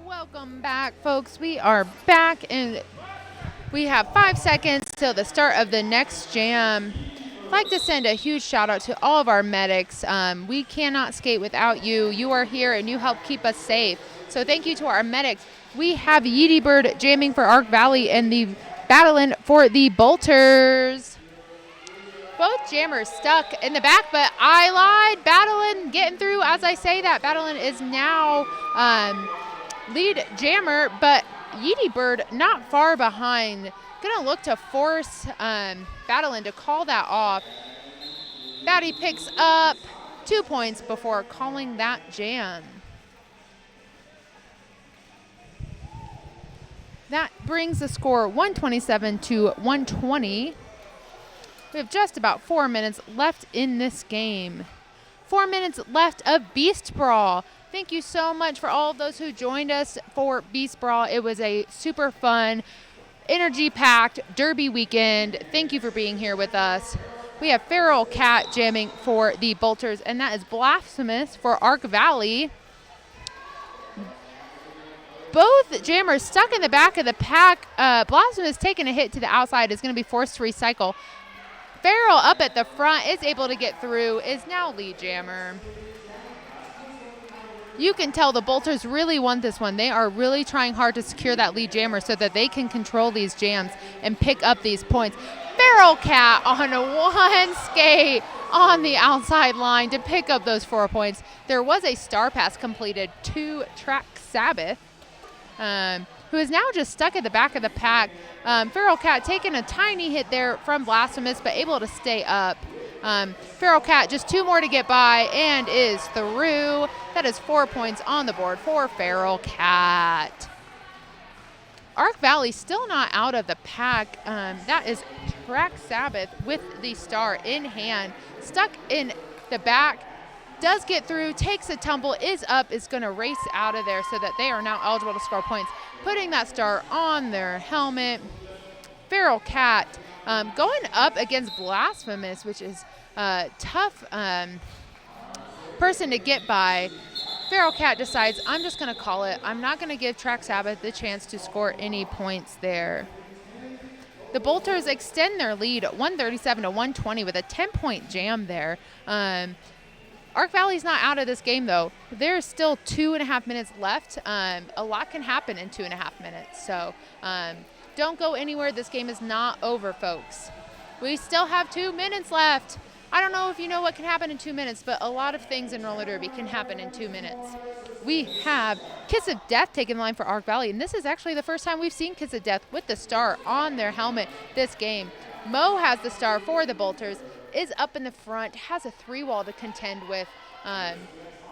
Welcome back, folks. We are back, and we have 5 seconds till the start of the next jam. I'd like to send a huge shout out to all of our medics. We cannot skate without you. You are here and you help keep us safe. So thank you to our medics. We have Yeety Bird jamming for Ark Valley and the battling for the Bolters. Both jammers stuck in the back, but I lied. Battling, getting through. As I say that, Battling is now lead jammer, but Yeety Bird not far behind. Gonna look to force Battling to call that off. Batty picks up 2 points before calling that jam. That brings the score 127 to 120. We have just about 4 minutes left in this game. 4 minutes left of Beast Brawl. Thank you so much for all of those who joined us for Beast Brawl. It was a super fun, energy-packed derby weekend. Thank you for being here with us. We have Feral Cat jamming for the Bolters, and that is Blasphemous for Ark Valley. Both jammers stuck in the back of the pack. Blasphemous taking a hit to the outside is going to be forced to recycle. Feral up at the front is able to get through, is now lead jammer. You can tell the Bolters really want this one. They are really trying hard to secure that lead jammer so that they can control these jams and pick up these points. Feral Cat on one skate on the outside line to pick up those 4 points. There was a star pass completed to Track Sabbath, who is now just stuck at the back of the pack. Feral Cat taking a tiny hit there from Blasphemous, but able to stay up. Feral Cat just 2 more to get by and is through. That is 4 points on the board for Feral Cat. Ark Valley still not out of the pack. That is Track Sabbath with the star in hand. Stuck in the back. Does get through, takes a tumble, is up, is going to race out of there so that they are now eligible to score points. Putting that star on their helmet. Feral Cat going up against Blasphemous, which is a tough person to get by. Feral Cat decides, I'm just going to call it. I'm not going to give Track Sabbath the chance to score any points there. The Bolters extend their lead 137 to 120 with a 10-point jam there. Ark Valley's not out of this game, though. There's still 2.5 minutes left. A lot can happen in 2.5 minutes. So don't go anywhere. This game is not over, folks. We still have 2 minutes left. I don't know if you know what can happen in 2 minutes, but a lot of things in roller derby can happen in 2 minutes. We have Kiss of Death taking the line for Ark Valley, and this is actually the first time we've seen Kiss of Death with the star on their helmet this game. Mo has the star for the Bolters, is up in the front, has a 3-wall to contend with.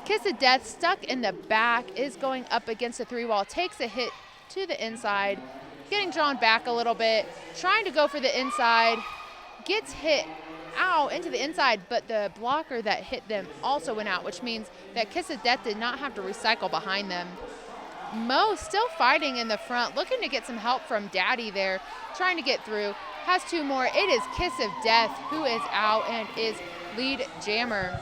Kiss of Death stuck in the back, is going up against a 3-wall, takes a hit to the inside, getting drawn back a little bit, trying to go for the inside, gets hit out into the inside, but the blocker that hit them also went out, which means that Kiss of Death did not have to recycle behind them. Mo still fighting in the front, looking to get some help from Daddy there, trying to get through. Has 2 more. It is Kiss of Death who is out and is lead jammer.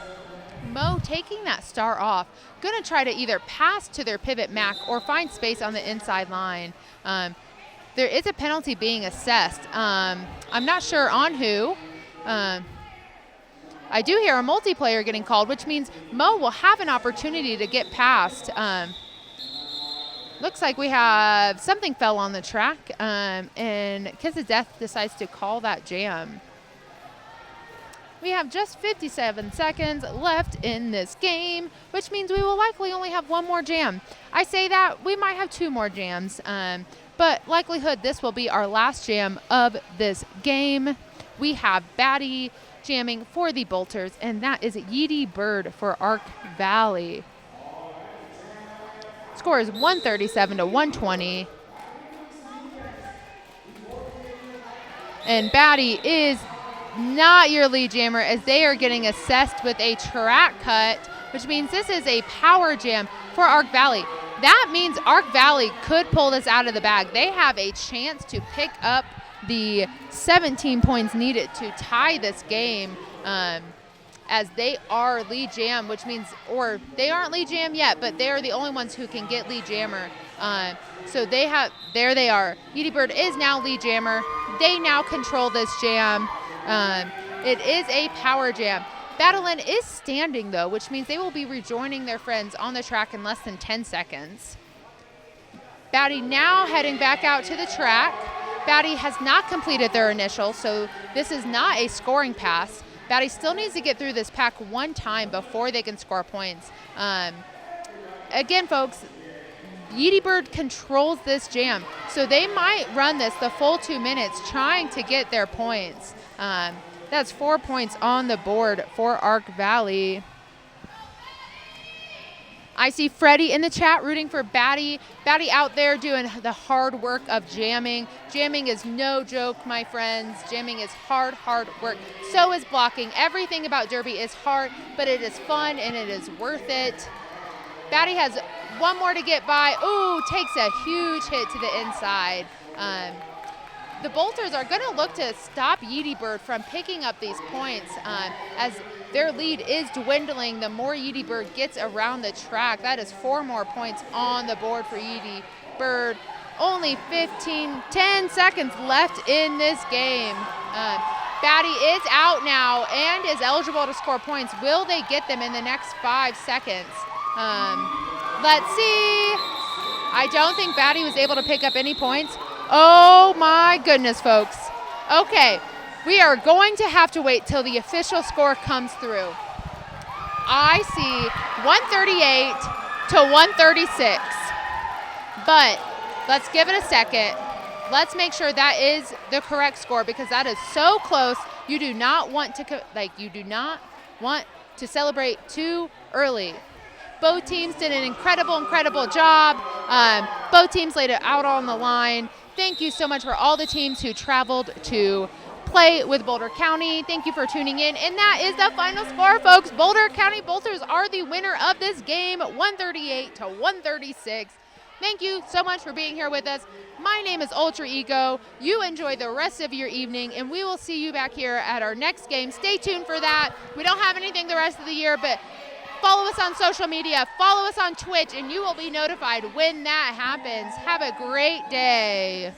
Mo taking that star off, going to try to either pass to their pivot Mac or find space on the inside line. There is a penalty being assessed. I'm not sure on who. I do hear a multiplayer getting called, which means Mo will have an opportunity to get past. Looks like we have something fell on the track, and Kiss of Death decides to call that jam. We have just 57 seconds left in this game, which means we will likely only have 1 more jam. I say that, we might have 2 more jams, but likelihood this will be our last jam of this game. We have Batty jamming for the Bolters, and that is Yeety Bird for Ark Valley. Score is 137 to 120. And Batty is not your lead jammer, as they are getting assessed with a track cut, which means this is a power jam for Ark Valley. That means Ark Valley could pull this out of the bag. They have a chance to pick up the 17 points needed to tie this game, as they are lead jam, which means, or they aren't lead jam yet, but they are the only ones who can get lead jammer. So they have, there they are. Edie Bird is now lead jammer. They now control this jam. It is a power jam. Battlin is standing though, which means they will be rejoining their friends on the track in less than 10 seconds. Batty now heading back out to the track. Batty has not completed their initial, so this is not a scoring pass. Batty still needs to get through this pack one time before they can score points. Again, folks, Edie Bird controls this jam, so they might run this the full 2 minutes trying to get their points. That's 4 points on the board for Ark Valley. I see Freddie in the chat rooting for Batty. Batty out there doing the hard work of jamming. Jamming is no joke, my friends. Jamming is hard, hard work. So is blocking. Everything about Derby is hard, but it is fun and it is worth it. Batty has one more to get by. Ooh, takes a huge hit to the inside. The Bolters are going to look to stop Edie Bird from picking up these points as their lead is dwindling the more Edie Bird gets around the track. That is 4 more points on the board for Edie Bird. Only 10 seconds left in this game. Batty is out now and is eligible to score points. Will they get them in the next 5 seconds? Let's see. I don't think Batty was able to pick up any points. Oh my goodness, folks. Okay, we are going to have to wait till the official score comes through. I see 138 to 136, but let's give it a second. Let's make sure that is the correct score because that is so close. You do not want to celebrate too early. Both teams did an incredible job. Both teams laid it out on the line. Thank you so much for all the teams who traveled to play with Boulder County. Thank you for tuning in. And that is the final score, folks. Boulder County Bolters are the winner of this game, 138 to 136. Thank you so much for being here with us. My name is Ultra Ego. You enjoy the rest of your evening, and we will see you back here at our next game. Stay tuned for that. We don't have anything the rest of the year, but follow us on social media, follow us on Twitch, and you will be notified when that happens. Have a great day.